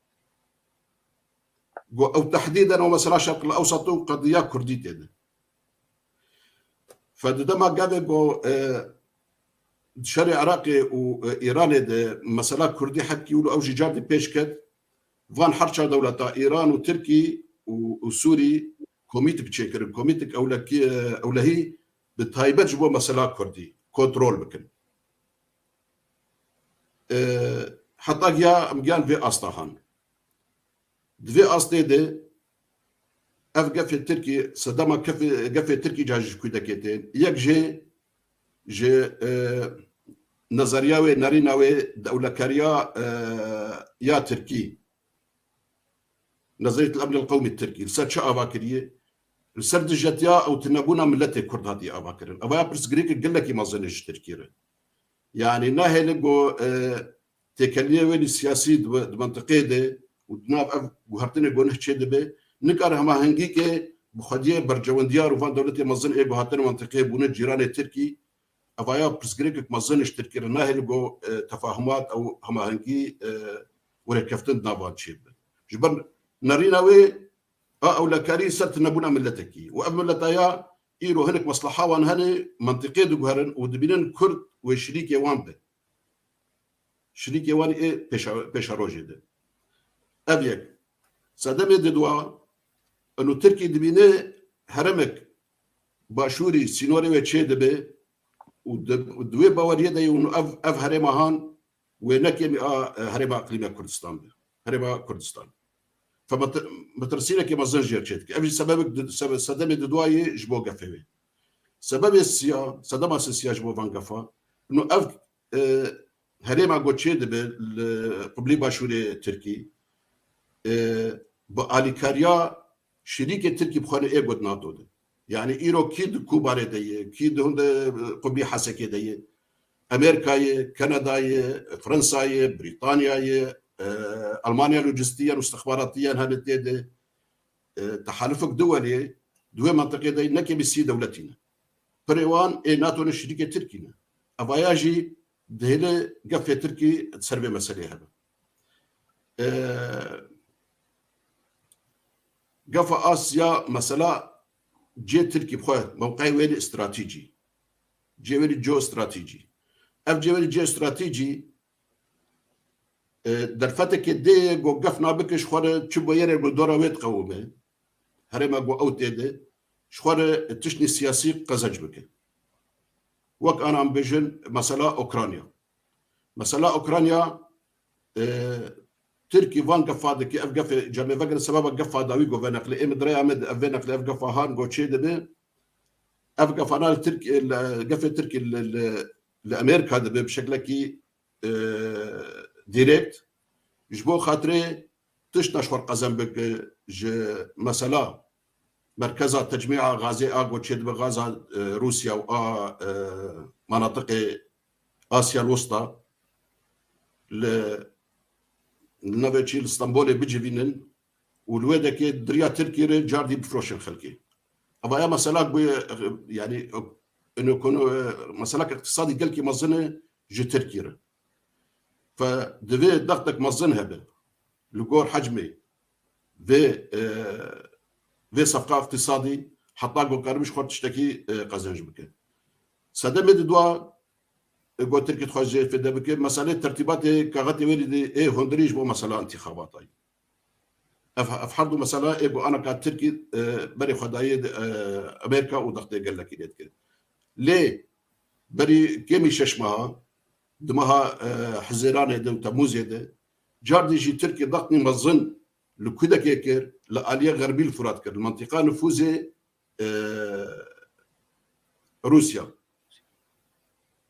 او تحديدا ومسألة الشرق الاوسط قضيه كرديه فدما قاعد شرع عراقي وايراني مسألة كردي حكي ولو اوجي جاردي بيشكت فان حرشا دولتا ايران وتركي وسوري كوميتك تشيكر كوميتك اولا هي بتهايبت جبوا مسألة كردي كنترول بكن حتى جا مجان في أصطهان في أصطي دي أف قفل تركي صدام قفل تركي جاج كودكيتين يك جي نظرياوي ناريناوي دولة كاريا يا تركي نظرية الأمن القومي التركي لسات شا أفاكرية السرد الجاتيا أو تنابونا ملتي كرد هاتي أفاكرين أبا برس غريك قل لك ما ظنش تركيرة يعني ناهي لقو تكليه وين سياسي منطقي دي ودناب وهرتني قو نحكي دبي نكره ما هنجيكي بخديه برجوان ديار وفان دولتي ما ظن إيه بهاتن منطقي بونت جيران التركي أبا برس غريك ما ظنش تركيرة ناهي لقو تفاهمات أو هما هنجي وركفتن نابان شيب جبر ناريناوي او لكاري سرت نبونا ملتكي واملتايا ايرو هنك مصلحه وان هني منطقيه دغهرن ودبينن كرد وشريك يوان به شريك يوان ايه بيش روجي ده ابيك صدمه ددوا انه تركي دبينه هرمك باشوري سينوري وتشي دبي ودوي باوريه ده انه اف هرمهان ونكي هرمه اقليم كردستان به هرمه كردستان فمترسينا كما زنجير تشيتك أبي سببك صدمة دواي جبو قفوي سبب السيا صدمة السيا جبو فان قفا إنه أف هريما قوتشيد بالقبلي باشوري تركي بأليكاريا شريك تركي بخانة إيه قد ناتو ده يعني إيرو كيد كوباري دي كيد هند قبلي حسكي دي أمريكا كندا فرنسا بريطانيا ألمانيا لوجستيا واستخباراتيا هذا تحالفك دولي دوي منطقة دي نكي بسي دولتنا بريوان إيه ناتو الشركة تركينا أفاياجي دهلا قفة تركي تسربي مسألة هذا قفا آسيا مثلا جي تركي بخواه موقعي ويلي استراتيجي جي ويلي جو استراتيجي اف جي ويلي جو استراتيجي درفتك دي جو قفنا بكش خوار تشبو يري جو دورا ويت قومه هرما جو او تيدي شخوار تشني سياسي قزج بك وك انا عم بيجن مثلا اوكرانيا مثلا اوكرانيا تركي فان قفادك اف قف جامي فقر سبب قفا داوي جو فنقل ام دري امد اف نقل اف قفا هان جو تشي دبي اف قفا تركي قف تركي لامريكا دبي بشكل كي ديريكت جبو خاطري تشنا شور قزم بك مثلا مركز تجميع غازي اغو تشي دبي غازا روسيا و مناطق اسيا الوسطى النافيتشي الاسطنبولي بيجي فينن والويدا كي دريا تركي جاردي بفروشن خلكي ابا يا مسالاك يعني انه يكونوا مسالاك اقتصادي قال كي مظنه جي تركي فدفي ضغطك مظنها به لقور حجمي في صفقه اقتصادي حتى قول كارمش خورت تشتكي قزنج بك سدمت دوا قلت تركي تخرج في دبك مساله ترتيبات كغتي ولدي ايه هندريج بو مساله انتخابات افحردوا مساله ايه انا كان تركي بري خدايد امريكا وضغطي قال لك كده ليه بري كيمي ششمها دمها حزيران دو تموز يده جاردي جي تركي ضغطني مظن لكده كيكر لآلية غربي الفرات كر المنطقه نفوذ روسيا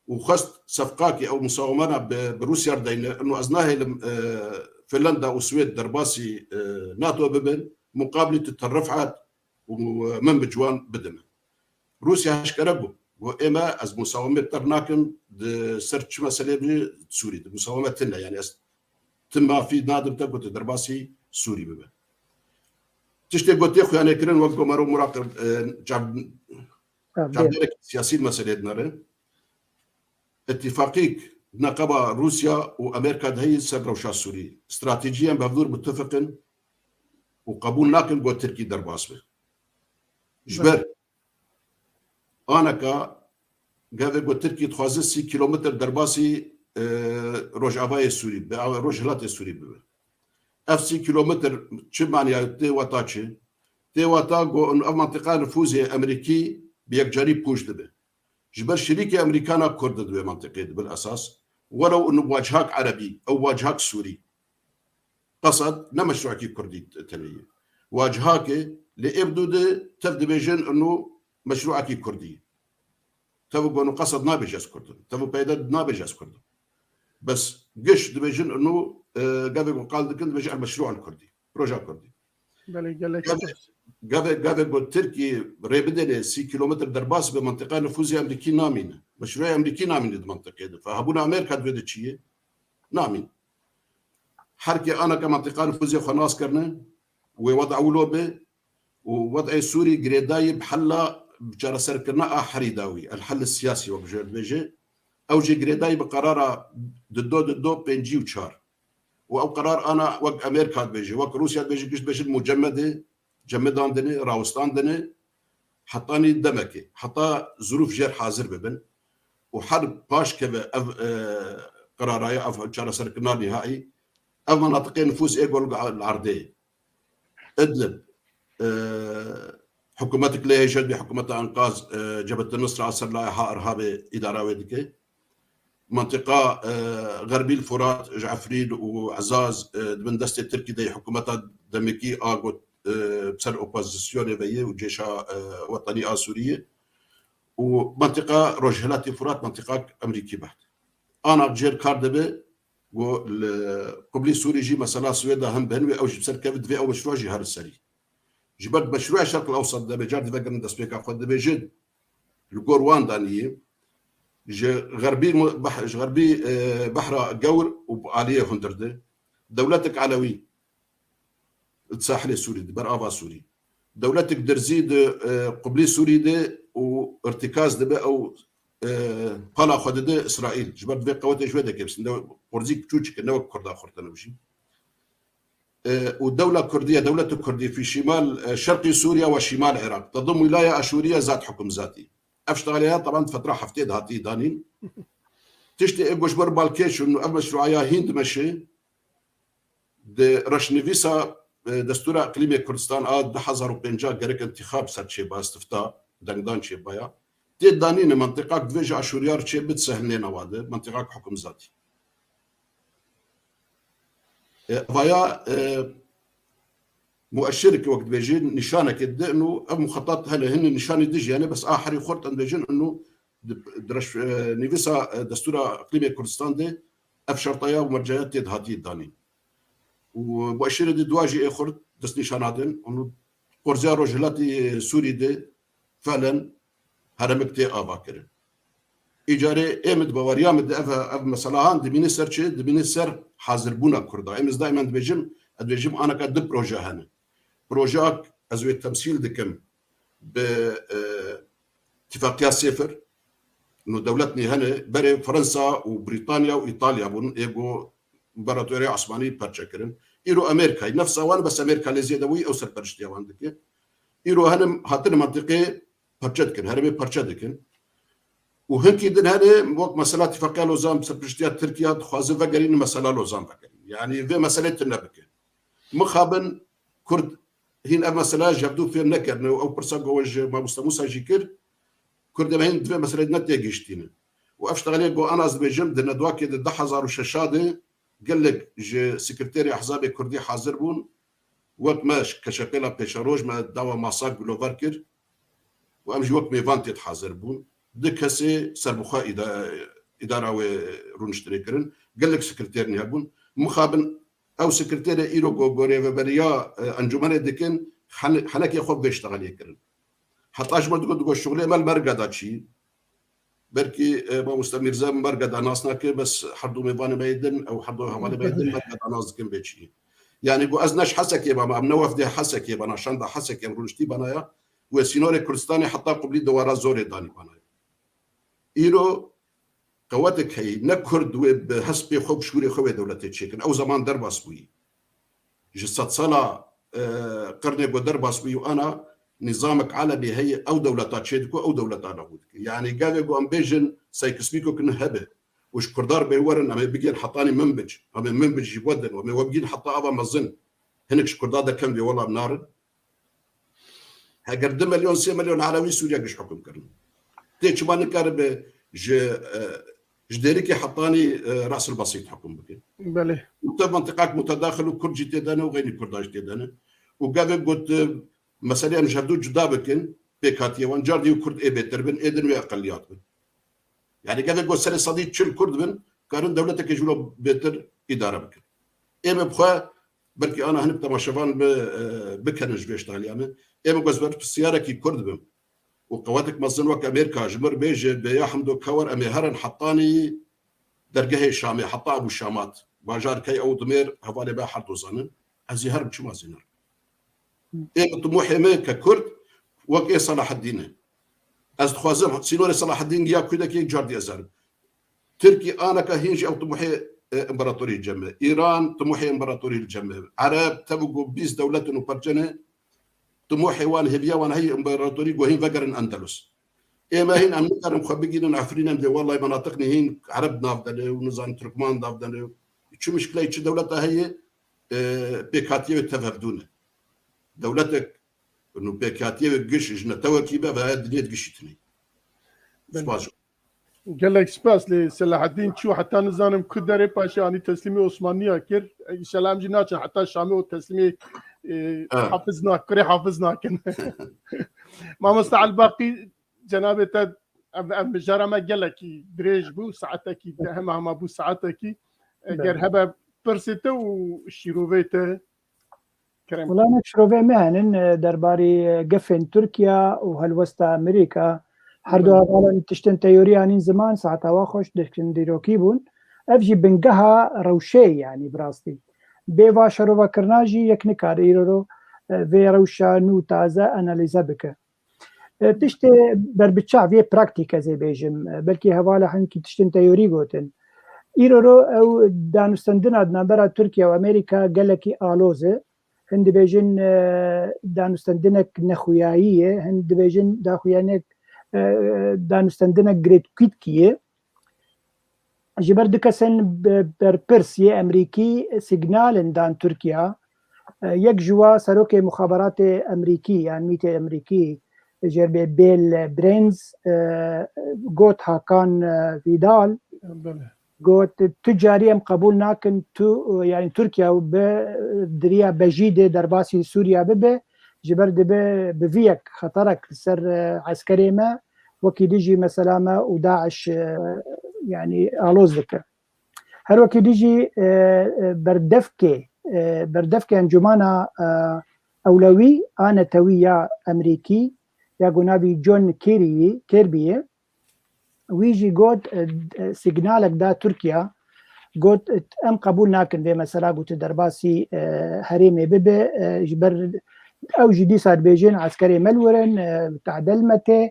وخست صفقاكي او مساومه بروسيا ردينا انه ازناها فنلندا والسويد درباسي ناتو ببن مقابله الترفعات ومن بجوان بدمه روسيا هشكربو واما از مساومه ترناكم سرتش مساله سوري مساومه تنا يعني تم في نادم تقول درباسي سوري ببن تشتي قلت يا اخوي انا كرن وقت مرو مراقب جاب سياسي مساله نره اتفاقيك نقبة روسيا وامريكا هي سر السوري استراتيجيا بحضور متفق وقبول ناقل قوة تركي درباس به جبر انا كا قاعد قوة تركي تخازن 6 كيلومتر درباسي روجاباي السوري روجهلات السوري به اف 6 كيلومتر تشمانيا تي واتاتشي تي واتاغو ان منطقه نفوذيه امريكي بيكجري بوش دبه جبر شريكة أمريكانا كرد دوي منطقة بالأساس ولو إنه بواجهاك عربي أو واجهاك سوري قصد نمشروعكي كردي تنية واجهاك لإبدو ده تفدبيجن إنه مشروعكي كردي تبقى إنه قصد نابجاز كردن تبقى بيداد نابجاز كردن بس قش دبيجن إنه قال دكن دبيجن المشروع الكردي بروجا كردي قابل قلت تركي ريبدني 6 كيلومتر درباس بمنطقه نفوذيه امريكي نامين مشروع امريكي نامين المنطقه دي فهبونا امريكا دويد شيء نامين حركي انا كمنطقه نفوذيه خلاص كرنا ووضعوا له به ووضع سوري جريداي بحلا بجرى سركنا حريداوي الحل السياسي وبجر بيجي او جي جريداي بقرار ضدو بنجي وشار او قرار انا وق امريكا بيجي وق روسيا بيجي كش بيجي مجمده جمدان دني راوستان دني حطاني دمكي حطا ظروف جير حاضر ببن وحرب باش كذا قراراي اف شارع سركنا نهائي اف مناطق نفوذ ايجول العرضيه ادلب حكومتك ليه جدي حكومه انقاذ جبهه النصر عصر لها ارهابي اداره ودكي منطقه غربي الفرات جعفريل وعزاز من دست التركي دي حكومتها دمكي اغوت بسر اوبوزيسيون بيه وجيش وطني سوريه ومنطقه روجهلات الفرات منطقه امريكي بحت انا جير كاردبه وقبلي سوري جي مثلا سويدا هم بهنوي او بسر كبد في او مشروع جهار السري جبت مشروع الشرق الاوسط ده بجار دفكر من دسبيكا خد بجد الجوروان دانيه غربي بحر جور وعليه هندرده دولتك علوي الساحل السوري برافا سوري دولتك درزيد قبلي سوري ده وارتكاز ده او قلا خد ده اسرائيل جبرت في قوات جوده كيبس قرزيك تشوش كنو كرد اخر تنوشي والدولة الكردية دولة الكردية في شمال شرق سوريا وشمال العراق تضم ولاية أشورية ذات حكم ذاتي أفشتغلها طبعا فترة حفتيد هاتي دانين تشتي إيجوش بربالكيش إنه أب مشروعية هند مشي رشنفيسا دستور إقليمي كردستان آد 2005 جرك انتخاب سر شي با استفتاء دنگدان شي بايا تيد دانين منطقة دفيجة أشوريار شي بتسهلين واده منطقة حكم ذاتي فيا مؤشرك وقت بيجين نشانك انه مخطط هلا هن نشان ديجي يعني بس اخر يخرط ان بيجين انه درش نيفيسا دستور اقليمي كردستان دي افشرطيا ومرجعيات تيد هاتي الداني ومؤشر دي دواجي اخرط دس نشانادن انه قرزيا رجلاتي سوري دي فعلا هرمكتي افاكر ايجاري امد بوريامد اف مثلا دي مينستر تشي دي مينستر حاضر بونا كردا امز دائما بيجم انا كد بروجه هنا بروجاك ازوي التمثيل دكم باتفاقيات صفر انه دولتني هنا بري فرنسا وبريطانيا وايطاليا بون ايجو امبراطوريه عثمانيه برشكرن ايرو امريكا نفسها وان بس امريكا اللي زيادوي اوسر برشتيا عندك ايرو هنا هاتن منطقه برشتكن هرمي برشدكن وهنكي دن هذا وقت مسألة اتفاقية لوزان بسبرشتيات تركيا تخوازي فقرين مسألة لوزان فقرين يعني في مسألة النبكة مخابن كرد هين مسألة جابدو في النكر أو برساق وجه ما مستموسى جيكر كرد ما هين في مسألة نتيجيشتين وأفشتغلي جو أنا أزبيجم دن دواكي دن 10,000 وشاشادة قال لك جي سكرتيري أحزاب كردي حاضر بون وقت ماش كشقيلة بيشاروج ما داوا ماساق بلوفاركر وأمجي وقت ميفانتي حاضر بون دكسي سربخا إدارة ورونشتريكرن قال لك سكرتير نهابون مخابن أو سكرتير إيرو غوري وبريا أنجمانة دكن حنك يخوف بيشتغل يكرن حتى أجمل تقول الشغلة مال مرقدة شيء بركي ما مستمر زم مرقدة ناسنا كي بس حردو ميبان بيدن أو حردو هوالي بيدن مرقدة ناس كم بيشي يعني جو أزناش حسك يبا ما منوف ده حسك يبا نشان ده حسك يبا رونشتي بنايا وسينوري كردستاني حتى قبلي دوارا زوري داني بنايا إيرو قواتك هي نكرد وبحسب خوب شوري خوي دولة تشيكن أو زمان درب أسوي جسد صلاة قرني بدرب أسوي وأنا نظامك عالمي هي أو دولة تشيكو أو دولة نهودك يعني قال يقول أمبيجن سايكسبيكو كنا هبه وش كردار بيورن أما بيجين حطاني منبج أما منبج يودن وما وبجين حطا أبا مزن هناك كردار ده كان بيولا بنار هقدر مليون 6 مليون عالمي سوريا قش حكم كرنا تيجي ما نكرب جديريكي حطاني راس البسيط حكم بك بله منطقات متداخل وكرد جديدنا وغير كرداش جديدنا وقابل قلت مثلا مشهدو جدابكن بيكاتيا وانجاردي وكرد اي بيتر بن ايدن واقليات بن يعني قابل قلت سنه صديق شل كرد بن كانوا دولتك يجولوا بيتر اداره بكن ايما بخوا بركي انا هنبت تماشفان بكنج بيشتغل يعني ايما قلت بالسياره كي كرد بن وقواتك مصن وك امريكا جمر بيجي بيا حمدو كور امهرن حطاني درجه الشامي حطا ابو الشامات باجار كي او ضمير هوالي با حدو زنن ازي هرب شو ما زينر ايه طموحي ما ككرد وك صلاح الدين از خوازم سينوري صلاح الدين يا كده كي جاردي ازر تركي انا كهينجي او طموحي امبراطوري الجمه ايران طموحي امبراطوري الجمه عرب تبقوا بيس دولتنا وبرجنه طموحي وان هبيا وان هي امبراطوري وهين فقرن اندلس اما هين ام نقرن خبيجين عفرين ام والله مناطقنا هين عرب نافدل ونظام تركمان نافدل شو مشكله شو دولتها هي بيكاتيه تفهدونه دولتك انه بيكاتيه قش جنا توكيبه فهي الدنيا تقشتني سباس قال لك سباس لصلاح الدين شو حتى نظام كدري باشاني تسليمي عثمانيه كر سلام جنات حتى الشامي وتسليمي حافظنا كري حافظنا كن ما مستعل باقي جنابته جرما قال لك دريج بو ساعتك هم ابو ساعتك غير هبه برسته وشيروفيته كريم والله انا شروفي مهنن درباري قفن تركيا وهالوسطى امريكا حردو هذا تشتن تيوريانين زمان ساعتها واخوش دكن ديروكيبون افجي بنقها روشي يعني براستي بيفا شروفا كرناجي يكنكار ايرو في روشا نو تازا اناليزا بك تشتي دربتشا في براكتيكا زي بيجم بلكي هوالا حنكي تشتن تيوري قوتن ایرو او دانستندنا دنبرا ترکیه و امریکا گلکی آلوزه هند بیجن دانستندنک نخویاییه هند بیجن داخویانک دانستندنک گریت کویت کیه جبر دکسن بر پرسیه امریکی سیگنال دان ترکیه یک جوا سروک مخابرات امریکی یعنی میت امریکی جرب بیل برینز گوت هاکان ویدال گوت تجاری ام قبول ناکن تو يعني تركيا بدريا بجيده درباسي سوريا ببه جبر دبه بفيك خطرك سر عسكري ما وكي ديجي مثلا ما وداعش يعني الوز ذكر هل وكي ديجي بردفكي انجمانا اولوي انا تويا امريكي يا جنابي جون كيربي ويجي قد سيجنالك دا تركيا قد ام قبول ناكن في مسألة قلت درباسي هريمي ببه جبر او جدي صار بيجين عسكري ملورن تعدل متى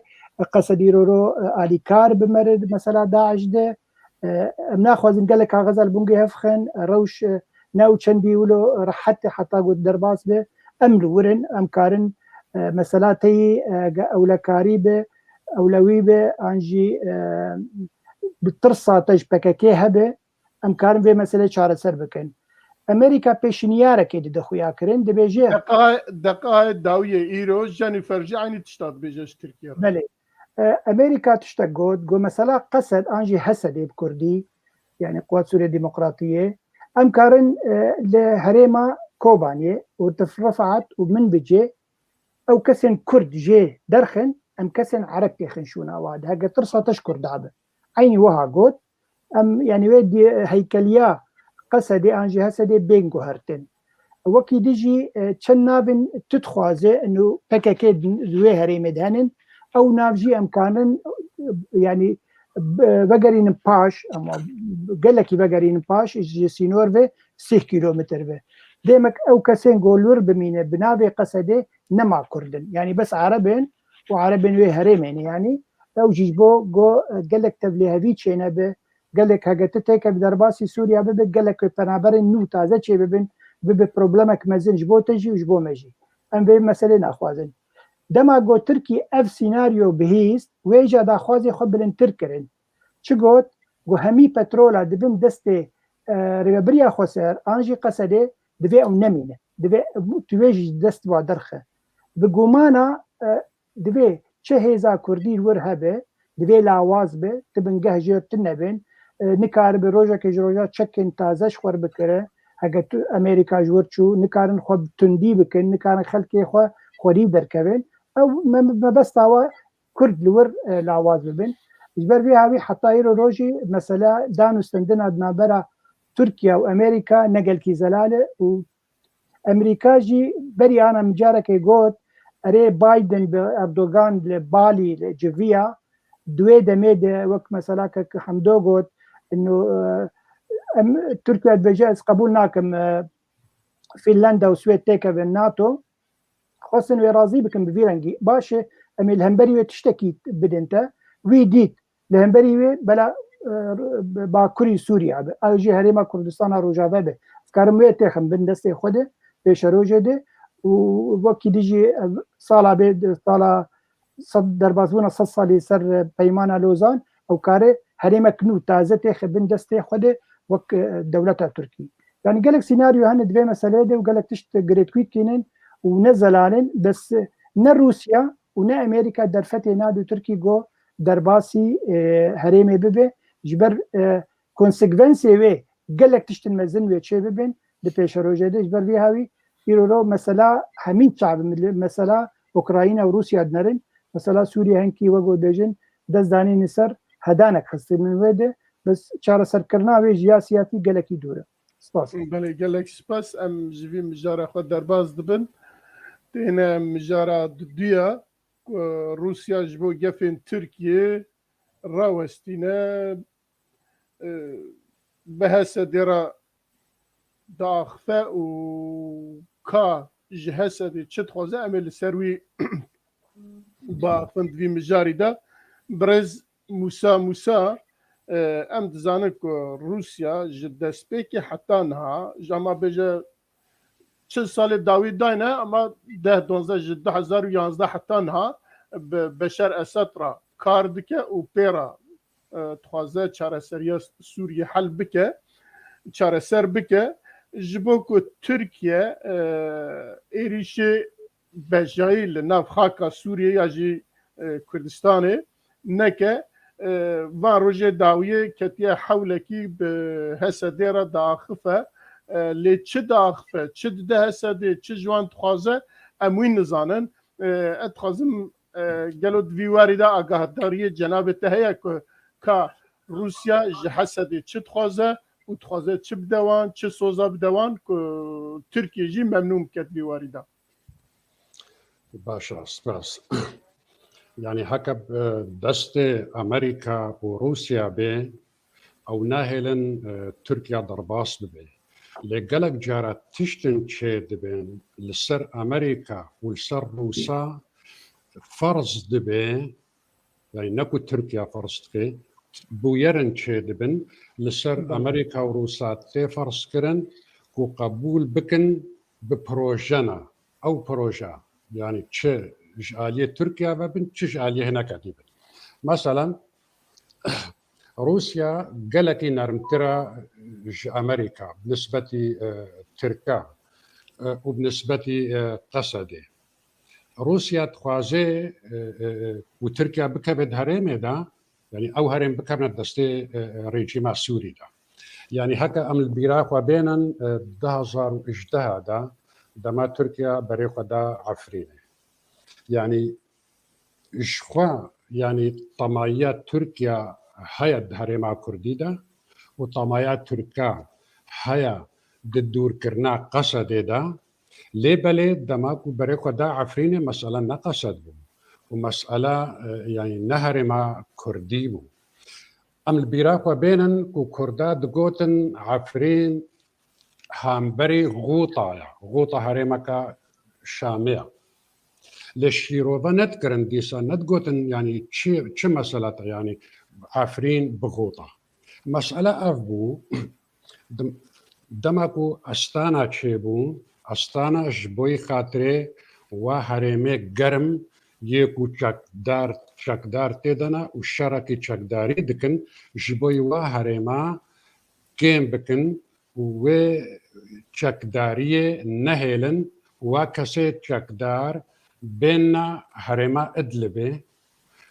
قصدي رورو آلي كار بمرد مسألة داعش ده مناخوزن قال لك غزل بونجي هفخن روش ناو چندي ولو رحت حتى قد درباس به ام لورن ام كارن مسألاتي اولكاري به اولوی به انجی بترساتش پککی هبه امکان به مسئله چاره سر بکن امریکا پیشنیاره که دی دخویا کرن دی بیجه دقائق داویه ایرو جنیفر جانی تشتاد بیجش ترکیه بله امریکا تشتا گو مثلا قصد انجی حسد بکردی يعني قوات سوريا الديمقراطية امكارن لهريما كوبانية وتفرفعت ومن بجي او كسن كرد جي درخن ام كسن عرب تخنشونا واد هاجا ترصى تشكر دعبه عيني وها قد ام يعني ودي هيكليا قصدي انجي هسدي بينكو هرتن وكي ديجي تشنابن تتخوازي انه بكاكي دوي هريمي دهنن او نافجي امكانن يعني بقرين باش اما قال لك بقرين باش اجي سينور في 6 كيلومتر به ديمك او كسين قولور بمينه بنابي قصدي نما كردن يعني بس عربين وعربين وي هريمين يعني او جيبو جو قال لك تبلي هذي تشينا به قال لك هاجتك بدرباسي سوريا به قال لك بنابر نو تازه تشي ببن ببروبلمك مازن جبو تجي وجبو ماجي ام به مساله اخوازن دما جو تركي اف سيناريو بهيست ويجا دا خوازي خو بلن تركرن چگوت جو همي بترولا دبن دسته ربريا خوسر انجي قصده دبي او نمينه دبي تويج دست و درخه بگومانا دبي چه هيزا كردي ور هبه دبي لاواز به تبنگه جيت نبن نکار به روزا که روزا چکن تازش خور بکره اگه تو امریکا جور چو نکارن خو تندی بکن نکارن خلک خو خوری درکبن او ما بس تاوا کرد لور لاواز ببن اجبر بي هاوي حتى يرو روجي مثلا دانو استندنا دنابرا تركيا وامريكا نقل كي زلاله وامريكا جي بري انا مجارك يقول اري بايدن باردوغان لبالي لجيفيا دوي دميد وقت مثلا حمدو قلت انه تركيا بجاز قبولناكم فنلندا وسويد تيكا بالناتو خاصن وراضي بكم بفيرنجي باشه امي الهمبري تشتكي بدنتا ويديت الهمبري بلا باكوري سوريا او جي هريما كردستان روجاده به كارميه تخم بندسته خوده بيش روجده ووكي ديجي صالا بيد صالا صد دربازونا صد صالي سر بيمانا لوزان او كاري هريما كنو تازه تخ بندسته خوده وك دولتها تركي يعني قالك سيناريو هن دوي مساله دي وقالك تشت جريت كويت كينن ونزلالن بس نا روسيا ونا امريكا درفتي نادو تركي جو درباسي هريمي ببه جبر كونسيكونسي وي قالك تشت المزن وي تشي ببن دبيش روجه دي جبر بي هاوي يرو مثلا همين شعب مثلا اوكراينا وروسيا دنرن مثلا سوريا هنكي وجو دجن دزداني نسر هدانك خصي من وده بس چاره سر کرنا وی سیاسی گلکی دوره سپاس بله گلک سپاس ام جوی مجاره خود درباز دبن تینا مجاره دویا روسیا جبو گفن ترکیه راوستینا بحث دیرا داخفه و کا جهسه دی چت خوزه عمل سروی با فندوی مجاری دا برز موسا ام دزانن که روسیا جدسپیکی حتی نه جاما بجه 40 سال داوید داینه اما 2011 حتی نه بشار اسد را کار دکه و پیرا تخوازه چارەسەریە سووریە حل بکە چارەسەر بکە ji bo ku Tirkiye êrişê bejayî li nav xaka Sûriyê ya jî Kurdistanê neke van rojê dawiyê ketiye hewlekî bi Hesedê re diaxife lê çi diaxife çi dide Hesedê çi ji wan dixwaze em wî nizanin ez dixwazim gelo di vî warî de agahdariye cenabê te heye ku ka Rusya ji Hesedê çi dixwaze û dixwaze çi bide wan çi soza bide wan ku Tirkiye jî memnûn bike di vî warî de. باشا سپاس يعني هكا دست امريكا وروسيا بي او ناهلن تركيا درباس بي لقلق جارة تشتن تشيد بين لسر امريكا ولسر روسا فرض دبي يعني نكو تركيا فرض دبي بويرن تشيد بين لسر امريكا وروسا تي فرض كرن كو قبول بكن ببروجنا او بروجا يعني تش آلية تركيا ببن تش آلية هناك ديبن مثلا روسيا قالكي نرمترا أمريكا بالنسبة تركيا وبالنسبة قصدي روسيا تخوازي وتركيا بكبد هرمي دا يعني أو هرم بكبنا دستي ريجيما سوري دا يعني هكا أم البراق وبينا 2011 دا دما تركيا بريق دا عفرينه يعني إشخوا يعني طمايات تركيا هيا هرمع كرديدا وطمايات تركيا هيا ددور كرنا قصد دا ليبلي دماكو بريق دا عفرينه مسألة نقصد بو ومسألة يعني نهرمع كرديبو أم البراق وبينا كو كردا دقوتن عفرين هامبري غوطة هرمكا شامية للشيروفا نتكرن ديسا نتقوتن يعني تشي مسألة يعني عفرين بغوطة مسألة أفبو دمكو أستانا تشيبو أستانا جبوي خاطري وهرمي قرم يكو چكدار تيدنا وشاركي چكداري دكن جبوي وهرما كيم بكن و چکداری نهیلن و کسی چکدار بین هرما ادلبه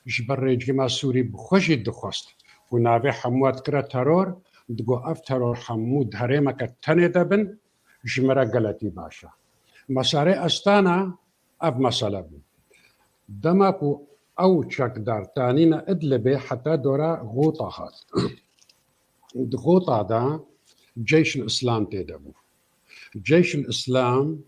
جبر رژیم سوری بخوشی دخواست و ناوی حموات کرا ترور دگو اف ترور حمود هرما که تنه دبن جمرا غلطی باشا مساره استانا اف مسئله بو دماکو او چکدار تانین ادلبه حتی دورا غوطا هات غوطا دا جيش الإسلام تدبو جيش الإسلام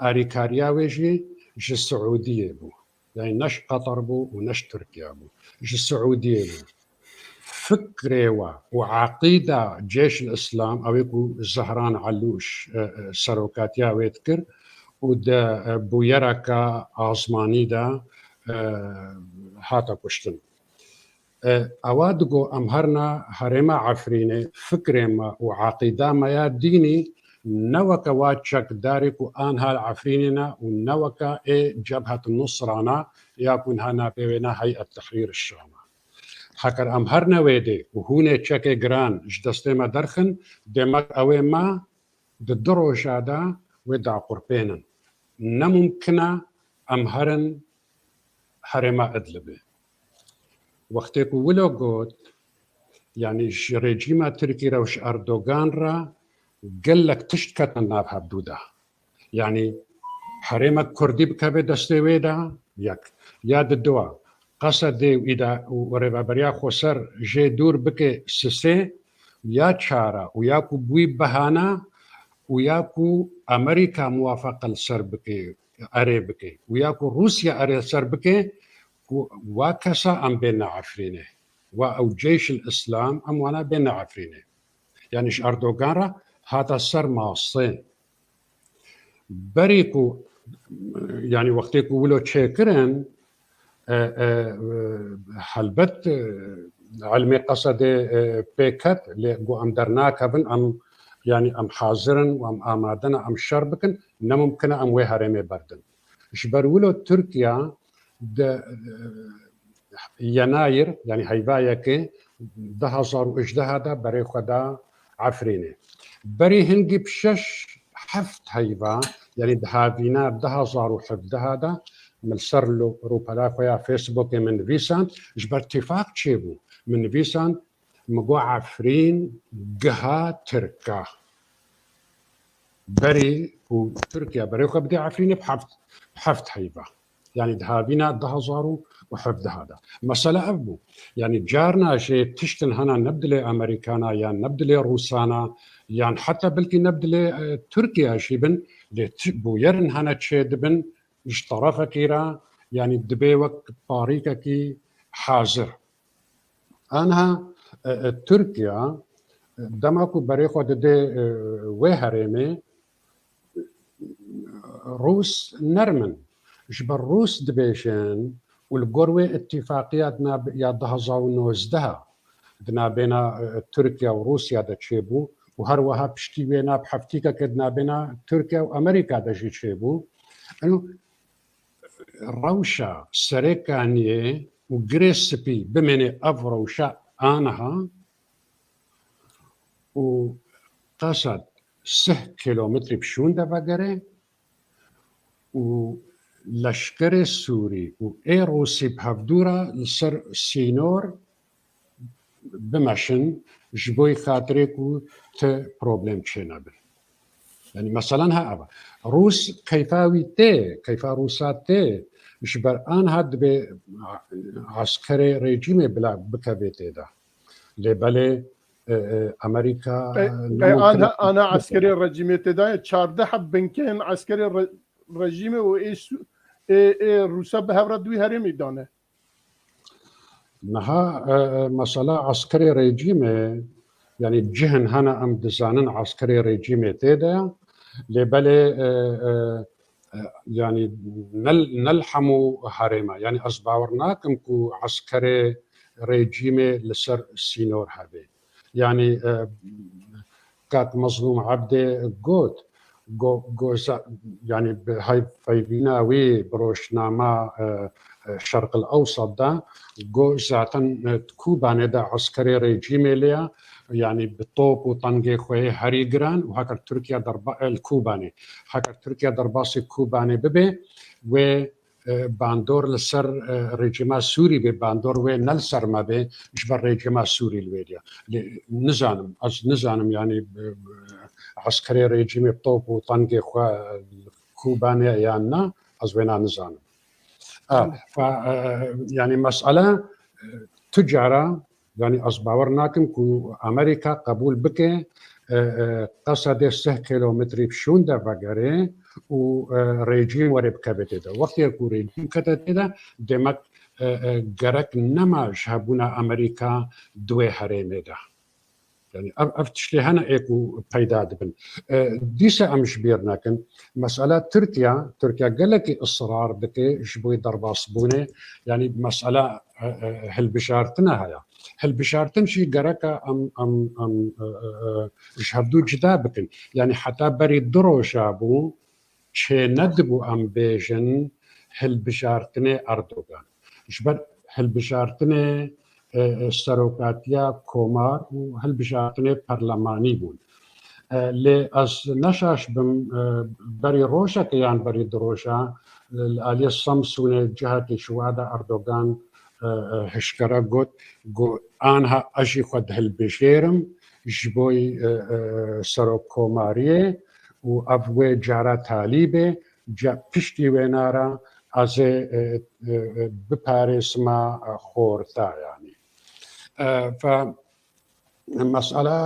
أريكاريا ويجي جي السعودية بو يعني نش قطر بو ونش تركيا بو جي السعودية بو فكرة وعقيدة جيش الإسلام أو يكو زهران علوش سروكاتيا ويذكر ودا بويركا عظماني دا هاتا كشتن اوادگو امهرنا هرما عفرينه فكرما وعقيده ما يا ديني نوكا واتشك داركو انها العفريننا ونوكا جبهه النصرانه يكون هنا بينا هيئه التحرير الشامي حكر امهرنا ويدي وهنا تشكي جران جدستما درخن دمك اوي ما ددروجادا ودع قربينا نممكن امهرن هرما ادلبه وقتی که ولو گفت یعنی رژیم ترکی روش اردوغان را قلك تشتكت ناب حدوده يعني حريم كردي بكبه دستي ويدا يك ياد الدوا قصد دي وإذا وربا بريا خسر جي دور بكي سسي يا تشارا وياكو بوي بهانا وياكو أمريكا موافقة السر بكي أري بكي وياكو روسيا أري السر بكي وكسا أم بين عفرينه أو جيش الإسلام أم وانا بين عفرينه يعني أردوغان هذا السر ماصين بريكو يعني وقتيكو ولو تشيكرن حلبت علمي قصد بيكت لقو أم درناكبن أم يعني أم حاضرن وأم آمادنا أم شربكن نممكن أم وهرمي بردن شبرولو تركيا يناير يعني هيفايك 2018 بري خدا عفريني بري هنجي بشش حفت هيفا يعني دهافينا 2017 هذا من سر له روبلا خويا فيسبوك من فيسان جبر اتفاق تشيبو من فيسان مقو عفرين قها تركا بري وتركيا بري خو بدي عفرين بحفت هيفا يعني دهافينا 2017 هذا مسألة أبو يعني جارنا شيء تشتن هنا نبدلي أمريكانا يعني نبدلي روسانا يعني حتى بلكي نبدلي تركيا شيبن بو يرن هنا تشيدبن مش طرفة كيرا يعني دبيوك باريكا كي حاضر أنا تركيا دماكو بريخو دي وهرمي روس نرمن جبر روس دبيشن والقروي اتفاقياتنا يا دهزاو نوزدها دنا بين تركيا وروسيا دا تشيبو وهروها بشتي بينا بحفتيكا كدنا بين تركيا وامريكا دا جي تشيبو انو روشا سريكانيه وغريسبي بمني افروشا انها وقصد 6 كيلومتر بشون دا فقري ولشكر السوري وإيروسي بهفدورة لسر سينور بمشن جبوي خاطرك ت بروبلم تشينابل يعني مثلا ها روس كيفاوي تي كيفا روسات تي مش برآن هاد بعسكري ريجيمي بلا بكابيتي دا لبالي امريكا انا عسكري الرجيمي تدا 14 حب بنكين عسكري الرجيمي و روسا بهفرة دوي هرمي دانه نها مسألة عسكري ريجيمي يعني جهن هنا ام دزانن عسكري ريجيمي تدا لبالي يعني نلحمو هرمه يعني أصبعورناكم كو عسكري ريجيمي لسر سينور هذه يعني كات مظلوم عبدي قوت جو يعني هاي فيناوي بروشنامة الشرق الأوسط ده جو زعتن كوباني ده عسكري ريجيمي ليا يعني بالطوب وطنجي خوي هريجران وهكذا تركيا ضربا الكوباني هكذا تركيا ضرباسي كوباني ببي و باندور لسر ريجيما سوري بباندور وين نلسر ما بي جبر ريجيما سوري الويديا نزانم يعني عسكري ريجيمي بطوب وطنجي خوا كوباني يانا أزوينا نزانم ف يعني مسألة تجارة يعني أصبعورناكم كو أمريكا قبول بك قصد 6 كيلومتر بشون دا فقري وريجيم ورب كبتدا وقت يكو ريجيم كتدا دمك جرك نما شابونا أمريكا دوي حريمي دا يعني أفتش لهنا إيكو بيداد بن ديسا أمش بيرناكن مسألة تركيا قال لك إصرار بك جبوي ضربة صبونة يعني مسألة هل بشارتنا هيا هل بشارتن شي جركا أم جهدو جدا بكن يعني حتى بري درو شابو شي ندبو أم بيجن هل بشارتني أردوغان جبر هل بشارتني سروکاتیا کومار و هل بشارتنی پارلمانی بود. لی از نشاش بم بری روشا کیان بری دروشا علی سامسون جهت شوادا اردوغان هشکرا گو آنها اجی خود هل بشیرم جبوی سروکوماریه و افوی جارا طالبه جا پشتی وینارا از بپارس ما خورتا يعني فمسألة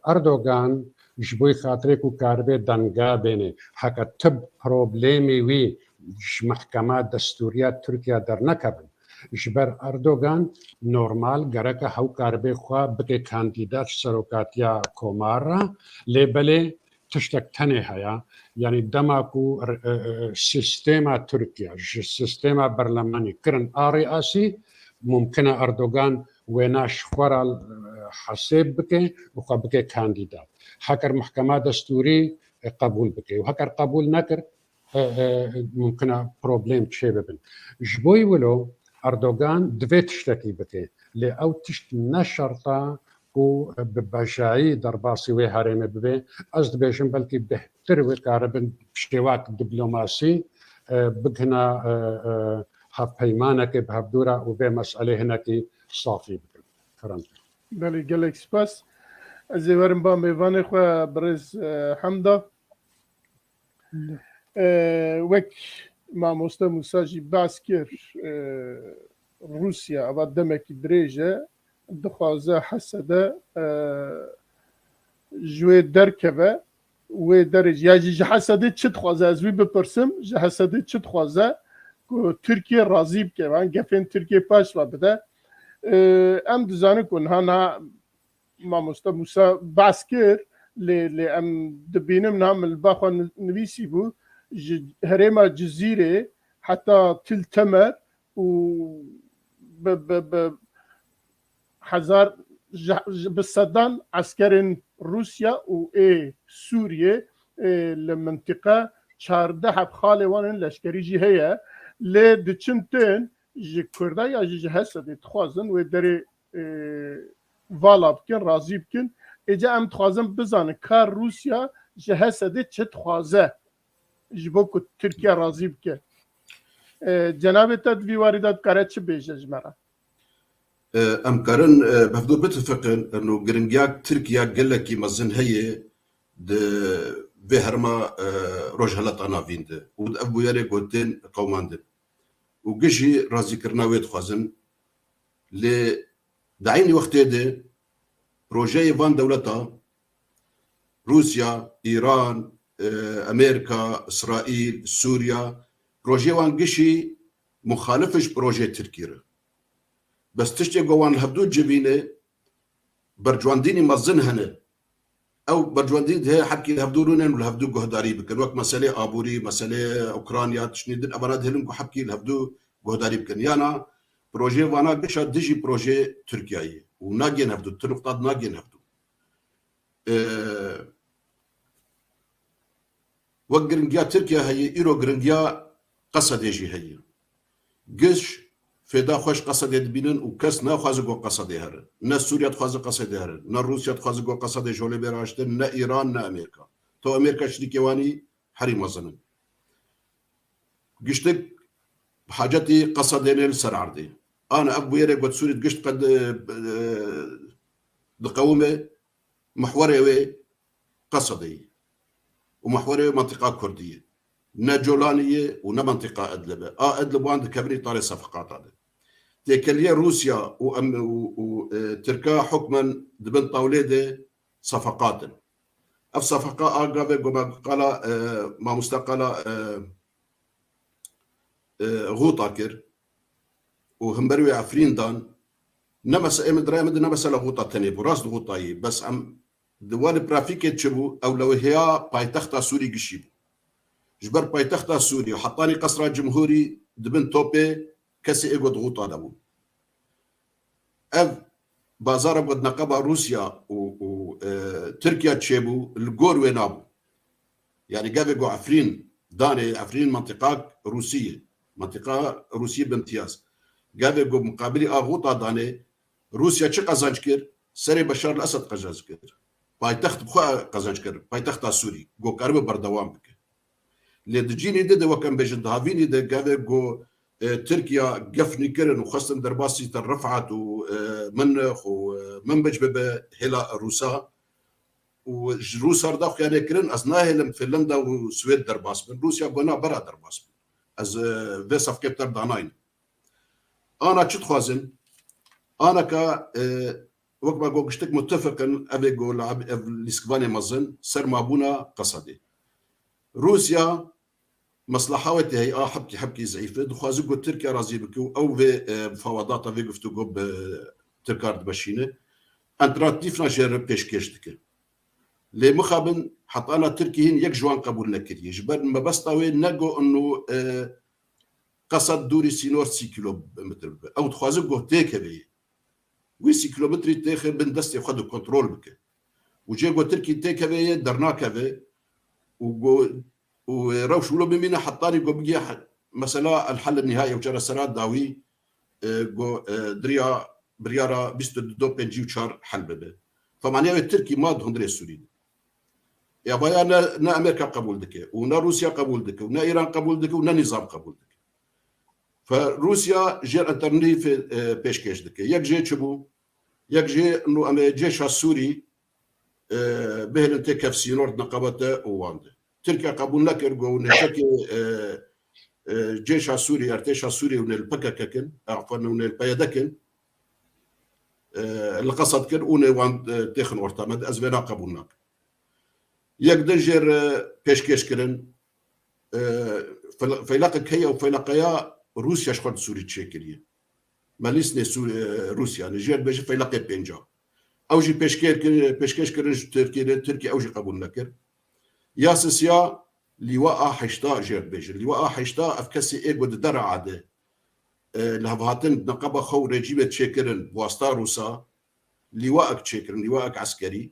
أردوغان جبوي خاطرك وكاربي دنقا بيني حكا تب بروبليمي وي محكمات دستوريات تركيا در نكبن جبر أردوغان نورمال غرقا هاو كاربي خوا بكي كانديدات سروكاتيا كومارا لبلي تشتك تاني هيا يعني دماكو سيستيما تركيا سيستيما برلماني كرن رئاسي ممكن أردوغان وناش خورا حساب بك وقبك كانديدات هكر محكمة دستوري قبول بك وهكر قبول نكر ممكن بروبليم تشيببن جبوي ولو أردوغان دفيت تشتكي بك لأو تشت نشرطة وببشاعي درباسي وهرم ببي أزد بيشن بلكي بهتر وكاربن بشتواك دبلوماسي بكنا هفيمانك بهبدورة وبي مسألة هناكي صافي بكن فرنسا بله گلک سپاس از ورم با میوان خو برز حمدا وک ما موستا موساجی باس کر روسیا اوا دمک دريجه دخوازه حسده جوی درکبه و درج یا جی حسده چه دخوازه از وی بپرسم جی حسده چه دخوازه که ترکیه راضی بکه وان گفن ترکیه پاش و بده ام دزانه کن هانا ما موستا موسا باس کر لی ام دبینم نام الباخوان نویسی بو هرما جزيرة حتى تل تمر و حزار بالصدان عسكر روسيا و سوريا المنطقة شارده حب خالي وان لشكري جي هي لي دچنتين جي كردا يا جي هسه دي تخوازن و دري فالا بكن راضي بكن اجا ام تخوازن بزان كار روسيا جي هسه دي چه تخوازه جبوكو تركيا راضي بك جناب تدوي واردات كارتش بيجج مرة ام كارن بفضل بتفقن انه جرنجاك تركيا قال لك يمزن هي د بهرما روج هلط انا فيند ود ابو ياري قوتين قوماند وقشي رازي كرنا ويت خوازن ل دعيني وقت ده روجي فان دولتها روسيا ايران امريكا اسرائيل سوريا بروجي وان قشي مخالفش بروجي تركيا بس تشتي قوان الهبدو جبينه برجوانديني مزن هنا او برجواندين هي حكي الهبدو رونن والهبدو قهداري بكن وقت مساله ابوري مساله اوكرانيا تشنيد الابراد هلم حكي الهبدو قهداري بكن يانا بروجي وانا قشا دجي بروجي تركياي وناجين هبدو تنقطاد ناجين هبدو وقرنجيا تركيا هي ايرو قرنجيا قصد يجي هي قش فدا خوش قصد يدبينن وكاس نا خوازقو قصد يهر نا سوريا تخواز قصد يهر نا روسيا تخوازقو قصد جولي براشتن نا ايران نا امريكا تو امريكا شريكيواني حريم وزنن قشتك بحاجتي قصد ينال سرعردي انا ابو يري قد سوري قشت قد دقومه محوري قصدي ومحوري منطقة كردية نا جولانية ونا منطقة أدلبة أدلب وعند كبري طاري صفقات هذا تكلية روسيا وتركيا حكما دبن طاولة صفقات أف صفقة أقابل قال ما مستقلة غوطا كر وهمبروي عفرين دان نمس مدري نمس لغوطا تاني براس غوطاي بس عم دوال برافيكي تشبو او لو هي بايتختا سوري قشيبو جبر بايتختا سوري وحطاني قصر جمهوري دبن توبي كسي ايقو ضغوطا دابو اف بازار قد نقبا روسيا و تركيا تشيبو الجور وينابو يعني قابقو عفرين داني عفرين منطقة روسية بامتياز قابقو مقابلي اغوطا داني روسيا چه قزانج كر سري بشار الاسد قزانج كر بايتخت بخوا قزانج كر بايتخت سوري جو كارب بردوام بك لدجيني ده وكان بيجن هافيني ده قابقو تركيا قفني كرن وخاصة درباسي ترفعت ومنخ ومنبج ببا هلا روسا وروسا داخ يعني كرن أزناه لم فنلندا وسويد درباس من روسيا قلنا برا درباس از في صفقة بتر داناين أنا شو تخازن أنا كا وقت ما قلت متفقا أبي قول الإسكباني مزن سر مابونا قصدي روسيا مصلحاتي هي حبكي زعيفه دخوازقو تركيا رازي بكو او في مفاوضات في قفتو قب تركارد بشينه انتراتيفنا جرب كشكشتك لي مخابن حطانا تركيين يك جوان قبول نكري جبر ما بسطاوي نقو انه قصد دوري سينور 6 كيلو متر او دخوازقو تيكبي ويسي كيلومتر تاخ بن دستي خد كنترول بك وجيغو تركي تيكافي درناكافي وروش ولو بمينا حطاني جو بقي مثلا الحل النهائي وجرى سرات داوي جو دريا بريارا بيستو دو بنجي وشار حل ببه فمعناها التركي ماد هندري السوريين يا بايا نا امريكا قبول دكه ونا روسيا قبول دكه ونا ايران قبول دكه ونا نظام قبول دكه فروسيا جير انترني في بيشكيش دكه يك جي تشبو يك جي انه الجيش السوري بهل انت كف سينورد نقابته وانده تركيا قبول لك ارجو نشكي جيش السوري ارتيش السوري ون البكككن عفوا ون البيدكن اللي قصد كن ون وان تخن ورتمد ازبنا قبولناك يقدر جير بيشكيش كرن فيلاقك هي وفيلاقيا روسيا شخد سوري تشكيليه ماليسني سوري روسيا نجير بيجي فيلاقي بينجا او جي بيشكيش كرن تركي او جي قبول نكر يا سيا لواء حشتا جير بيجي لواء حشتا افكسي ايغو درع عاده لهفهاتن نقابه خو رجيمه تشكرن بواسطه روسا لواءك تشكرن لواءك عسكري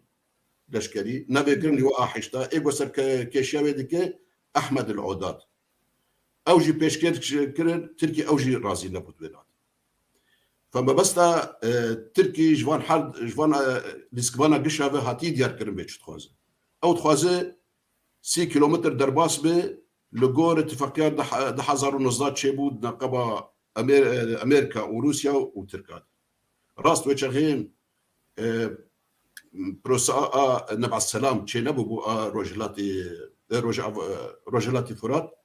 لشكري نبيكرن لواء حشتا ايغو سر كيشاوي ديك احمد العودات او جي بيشكيش كرن تركي او جي رازي نبوت بينات فما بستا تركي جوان حد جوان لسكبانا قشافه هاتي ديار كرن بيتش تخوازه او تخوازه 6 كيلومتر درباس به لغور اتفاقيات ده حزار ونزداد شيبود نقابة أمريكا وروسيا وتركيا راست وشغين بروسا نبع السلام تشي نبو روجلاتي فرات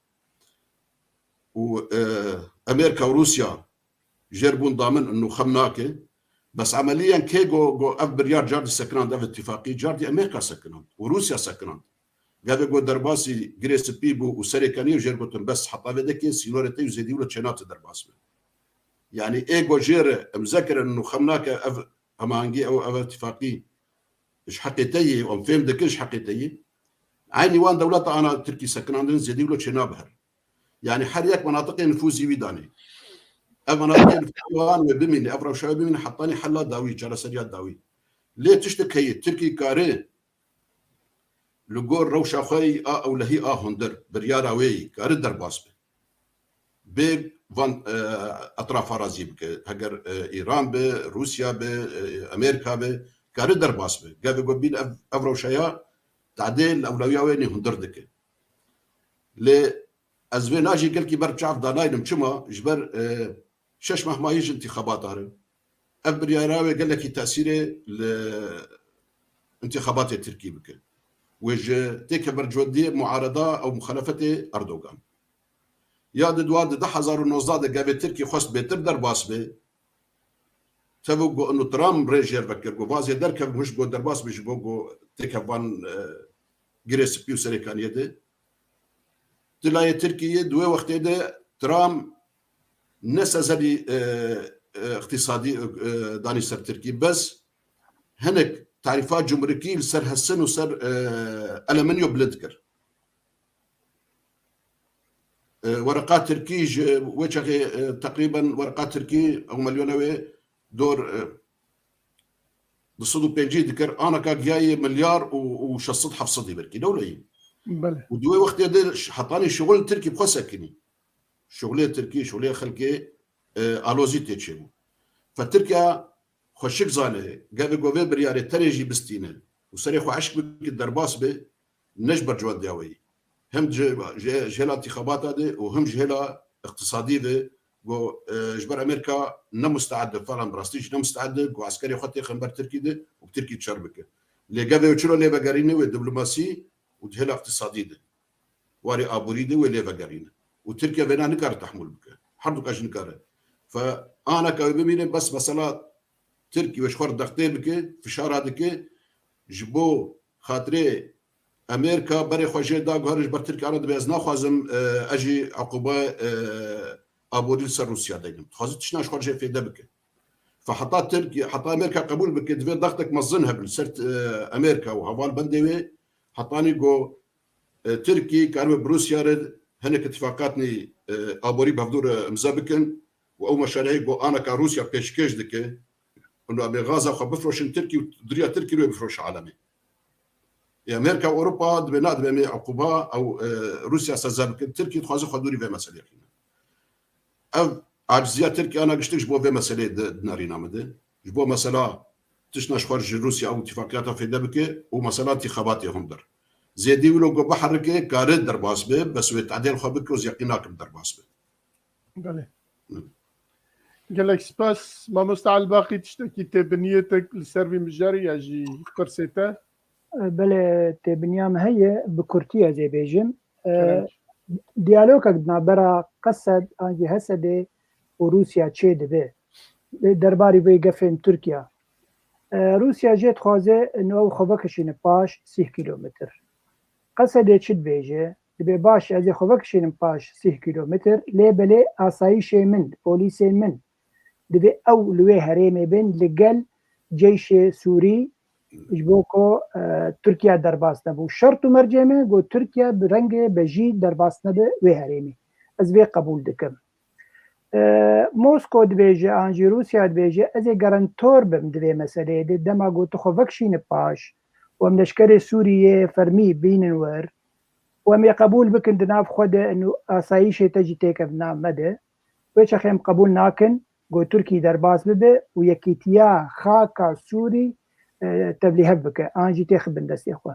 وأمريكا وروسيا جربون ضامن انه خمناكي بس عمليا كي جو اف بريار جاردي سكنان ده اتفاقي جاردي امريكا سكنان وروسيا سكنان قال جو درباسي جريس بيبو وسريكاني وجربتهم بس حطا بدك سينورتي وزيدي ولا تشينات درباس يعني ايجو جير مذكر انه خمناك امانجي او اتفاقي ايش حقيقتي وام فهم دك ايش حقيقتي عيني وان دولات انا تركي سكنان زيدي ولا تشينابهر يعني حريك مناطق نفوذي ويداني مناطق الفوان وبمني افرا شباب بمني حطاني حلات داوي جرسريات داوي ليه تشتك هي تركي كاري لقول روشا خوي او لهي هندر بريارا وي كار درباس بيج فان اطراف رازي بك هجر ايران بروسيا بامريكا كار درباس قال جو بين افروشايا تعديل الاولويه وين هندر دك ل ازبناجي قال كي برجع دانايلم كما جبر شش مهما يجي انتخابات هارم ابرياراوي قال لك تاثيره لانتخابات التركي بك وجه تكبر جودي معارضه او مخالفه اردوغان يا دواد ده حزار النوزاد قابل تركي خص بيتر درباس به تبغوا انه ترام ريجر بكر جو بازي دركب مش جو درباس مش جو تكبان جريس بيو سريكان يده تلاقي تركيا دوي وقت ده ترام نسزلي اقتصادي داني سر تركي بس هناك تعريفات جمركية سر هالسن وسر ألمنيو بلدكر ورقات تركي وجه تقريبا ورقات تركي أو مليونوي دور بصدو بينجي ذكر أنا كجاي مليار وشصت حفصدي بركي دولة بله ودوي وقت يدير حطاني شغل تركي بخسكني شغلية تركي شغلية خلقي ألوزي تيتشيبو فتركيا خوشك زانه قبل قوي برياري تريجي بستينه وسريخو عشق بك الدرباس به نجبر جواد داوي هم جهلا انتخابات هذه وهم جهلا اقتصادي به جبر امريكا نمستعد فعلا براستيج نمستعد وعسكري خطي خنبر تركي ده وبتركي تشربك اللي قبل وشلو لي بقارينه والدبلوماسي وجهلا اقتصادي ده واري ابوري ده واللي بقارينه وتركيا بينا نكار تحمل بك حردك اش نكاره فانا كبمين بس مثلا تركي وش خور دختي بك فشار هذيك جبو خاطري امريكا بري خوجي دا غارج بر تركيا انا دبيز ناخذم اجي عقوبه ابوري سر روسيا دايم خازت شناش خرج في دبك فحطا تركيا حطا امريكا قبول بك دبي ضغطك مزنها بالسرت امريكا وهوال بندوي حطاني جو تركي كانوا بروسيا رد هناك اتفاقاتني ابوري بفدور مزابكن او مشاريع جو انا كروسيا بيشكش دك انه ابي غازا خو بفرش تركي ودريا تركي لو بفرش عالمي يا امريكا واوروبا دبنا دبنا عقوبه او روسيا سزاب تركي تخاز خدوري في مساله او عجزيه تركي انا قشتش بو في مساله نارينا مده جبو مساله تشنش خارج روسيا او اتفاقياتها في دبكه ومساله انتخابات هندر زيدي ولو جو بحركه كارد درباس به بس وتعديل خبك وزيقيناك درباس به بله قالك سباس ما مستعى الباقي تشتكي تبنيتك لسيرفي مجاري يجي فرسيته بله تبنيام هي بكرتية زي بيجم ديالوگك نابرا قصد انجي هسده وروسيا چه دبه درباري بي گفن تركيا روسيا جيت خوازه انه خوبكشين باش 6 كيلومتر قصده چد بيجه دبي باش از خوبكشين باش 6 كيلومتر لبله آسایش من پولیس من دبي او لوي هريمي بين لقل جيش سوري جبوكو تركيا درباس نبو شرط مرجمه گو تركيا برنگ بجي درباس نبو وي هريمي از بي قبول دكم موسكو دبيجه انجي روسيا دبيجه از گارانتور بم دبي مسألة دما گو تخوفكشين باش ومنشكري سوريا فرمي بينن ور ومي قبول بكن دناف خده انه آسایش تجي تيكف نام مده ويش خيم قبول ناكن گو تركي درباس ببه ويكيتيا خاكا سوري تبليه بك انجي تخبن دستي اخوا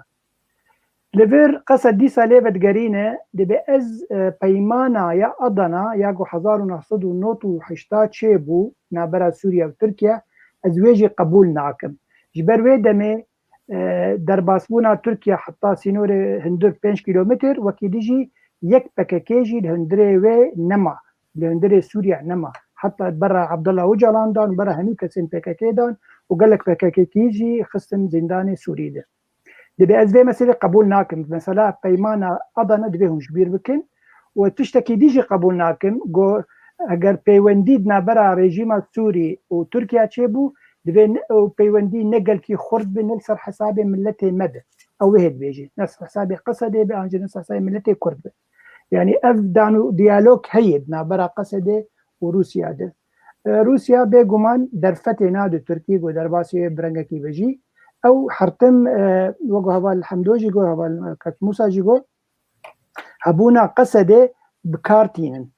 لفر قصد دي ساليفت قرينه دبي از بيمانا يا ادنا يا جو 1908 شيبو نابرا سوريا وتركيا از ويجي قبول ناكم جبر ويدمي درباسبونا تركيا حتى سينور هندر 5 كيلومتر وكي ديجي يك بككيجي الهندري وي نما الهندري سوريا نما حتى برا عبد الله وجلان دان برا هني كسن بككي دان وقال لك بككي كيجي خصم زنداني سوري ده دبي از مسألة قبول ناكم مثلا بيمانا أضنا دبيهم كبير بكن وتشتكي ديجي قبول ناكم جو اگر پیوندید نبرا رژیم سوری و ترکیه چه بو دبي پیوندی نقل کی خرد به نصر حساب ملت مد او هد بيجي نصر حساب قصده بانجي نصر حساب ملت كرد يعني افدانو ديالوج هيد نبرا قصده وروسيا ده روسيا بيجومان درفت نادو تركي و درباسي برنگكي بجي او حرتم وقو هبال الحمدوجي جو هبال كتموسا جيجو هبونا قصده بكارتين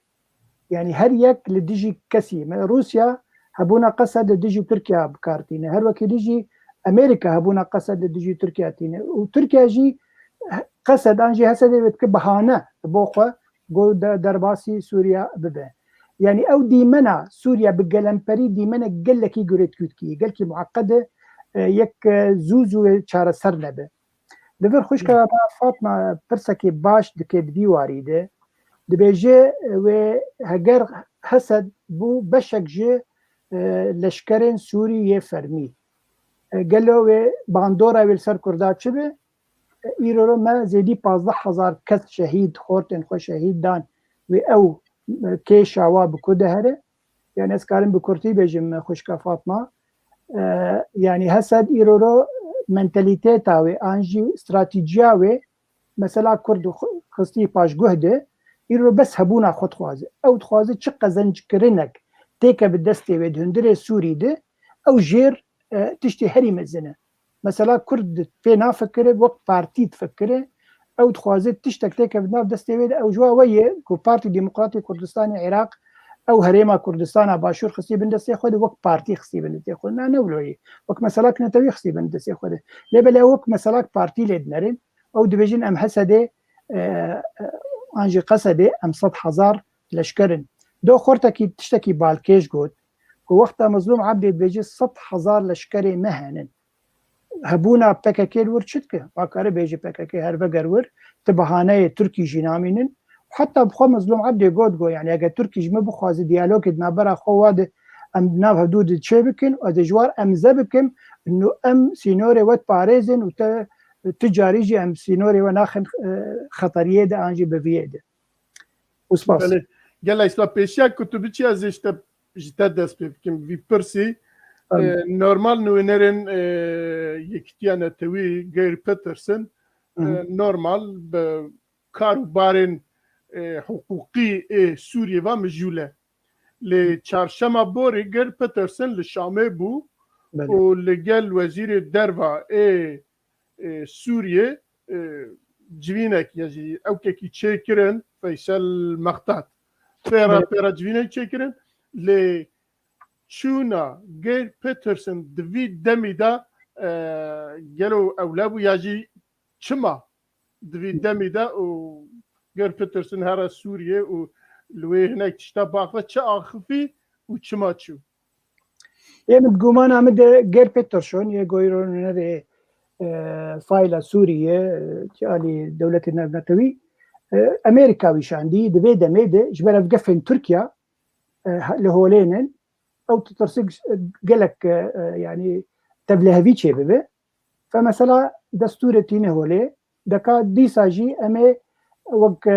يعني هر يك لديجي كسي روسيا هبونا قصد لديجي تركيا بكارتين هر وكي ديجي امريكا هبونا قصد لديجي تركيا تين وتركيا جي قصد انجي هسه بتك بهانه بوخه جو درباسي سوريا ببه يعني او ديمنا سوريا بقلمبري ديمنا قال لك يقريت كوتكي قال لك معقده يك زوزو چاره سر لبه لفر خوش که فاطمه پرسکی باش دکید بیواریده دبیجه و هگر حسد بو بشک جه لشکرین سوریه فرمی قالوا و باندورا ویل سر کرده چه به ایرو ما زیدی 15,000 کس شهید خورتن خو شهید دان و او که شوا بکده هره يعني اسكارن بكورتي بيجم خوشكا فاطمه يعني هسد ايرورو منتاليتي تاوي انجي استراتيجياوي مثلا كرد خصتي باش جهده ايرو بس هبونا خود خوازه او خوازه چه قزنج كرنك تيكا بالدستي ود هندري سوري ده او جير تشتي هري مزنه مثلا كرد في نافكره وقت بارتي تفكره او تخوازه تشتك تيكا بناف دستي ود او جوا ويه كو بارتي ديمقراطي كردستان العراق او هريما كردستان باشور خصي بندسي خود وقت بارتي خصي بندسي خود نولوي وقت مثلا كنتوي خصي بندسي خود لبلا وقت مثلا بارتي لدنرين او ديفيجن ام حسده انجي قصده ام 100,000 لشكرن دو خورتكي تشتكي بالكيش جوت ووقت مظلوم عبد بيجي 100,000 لشكري مهنن هبونا بككي ور شتكه باكار بيجي بككي هر بغرور تبهانه تركي جنامينن حتى بخو مظلوم عبد جود جو يعني اگر تركي جم بخواز ديالوج نابرا خواد ام ناف حدود تشبكن و دجوار ام زبكم انه ام سينوري وات باريزن وت تجاري جي ام سينوري وناخن خطريه ده انجي بفيده وسباس قال لي سلا بيشيا كتبتي از جتا داس بكم في بيرسي نورمال نوينرن يكتيانا توي غير بيترسن نورمال بكاربارن حقوقی سوریه و مجوله لی چارشما بوری گر پترسن لشامه بو ولقال وزير الدربة سوريا جوينك يجي أوكي تشيكرن فيصل مقطع بيرا جوينك تشيكرن ل شونا جير بيترسون دفيد دمي دا قالوا أولابو يجي شما دفيد دمي دا و جير بيترسون هرا سوريا ولوي هناك تشتباق تشا أخفي وشما تشو يعني بقومان عمد جير بيترسون يقولون هذا فايلة سوريا تالي دولة الناتوي أمريكا ويشاندي دفيد دمي دا جبال بقفن تركيا لهولينن او تترسق قالك يعني تبلهفي شبه فمثلا دستور تينه هولي دكا دي ساجي امي وق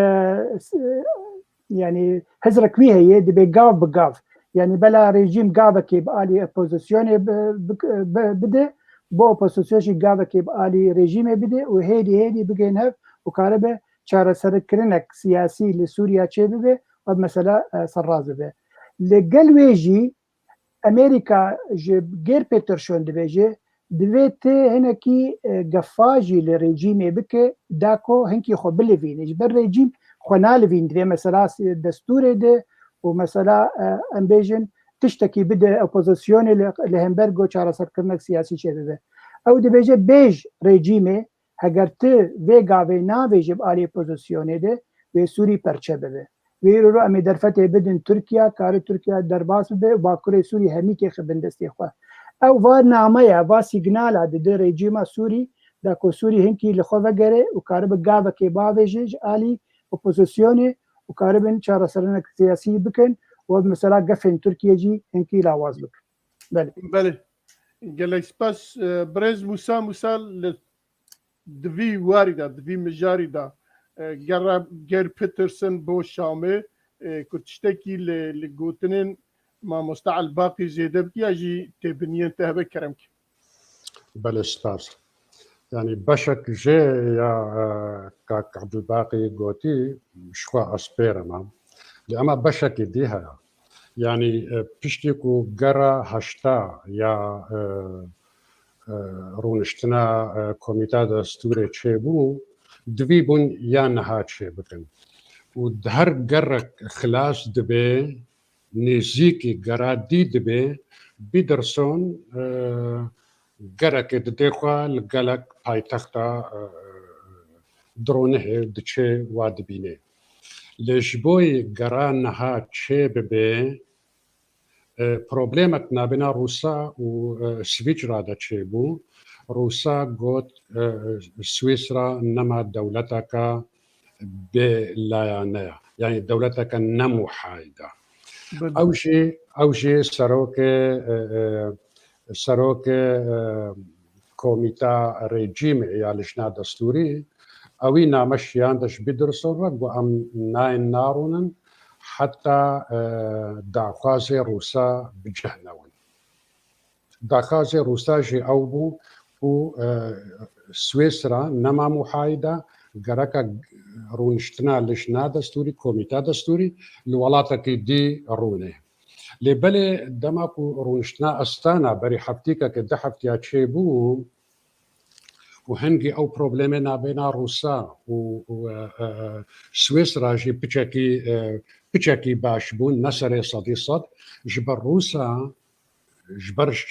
يعني هزرك ويه هي دي بقاف بقاف يعني بلا ريجيم قاعدك يبقى اوبوزيسيون بده بو اوبوزيسيون قاعدك يبقى ريجيم بده وهيدي بقينها وكاربه شار سركرنك سياسي لسوريا شبه ومثلا سرازبه لقلويجي امريكا غير بيترشون دبيجي دويت هناكي قفاجي للرجيم بك داكو هنكي خو بلفين جبر رجيم خنالفين دي مثلا دستور ده ومثلا امبيجن تشتكي بدا اوبوزيسيون لهمبرغو چارا سركرنك سياسي شبه او دبيجي بيج رجيمي هگرت ويغا وينا بيجب علي اوبوزيسيون ده وسوري پرچبه ویرو امی درفته بدن ترکیه کار ترکیه درباس به باکره سوری همی که خبندستی خو او و نامه و سیگنال د رژیم سوری د کو سوری هنکی لخوا وګره او کار به گاو کې باوجج علی اپوزيسيون او کار بن چار سرنه سیاسی بکن و مثلا قفن ترکیه جی هنکی لاواز بک بله قال اسباس بريز موسى دفي وارده دفي مجارده جير بيترسون بو شامي كنت تشتكي لجوتنين ما مستعل باقي زيادة بكي أجي تبنيين تهبه كرمك بله سپاس يعني بشك جي يا كاك عبد الباقي قوتي شخوا أسبيرنا لأما بشك ديها يعني بشتكو قرا هشتا يا رونشتنا كوميتا دستوري تشيبو دویبون یا نهاد چه بکن و هر گرک خلاص دبه نزیکی گرادی دبه بیدرسون گرک ددخوا لگلک پایتختا درونه دچه وادبینه لجبوی گرا نهاد چه ببه پروبلمت نابنا روسا و سویچ را دچه بو روسا قوت سويسرا نما دولتك بلايانية يعني دولتك نمو حايدة أو شيء سروك كوميتا ريجيم يالشنا دستوري أوي نامش ياندش بدرسون وأم ناين نارونن حتى داخازي روسا بجهنون داخازي روسا جي أوبو و سويسرا نما محايدة غرقا رونشتنا لشنا دستوري كوميتا دستوري لولاتك دي رونه لبالي دماكو رونشتنا استانا بري حفتيكا كده حفتيا تشيبو وهنجي او بروبلمنا بين روسا و سويسرا جي بيتشاكي باشبون نسري صديصد جبر روسا جبر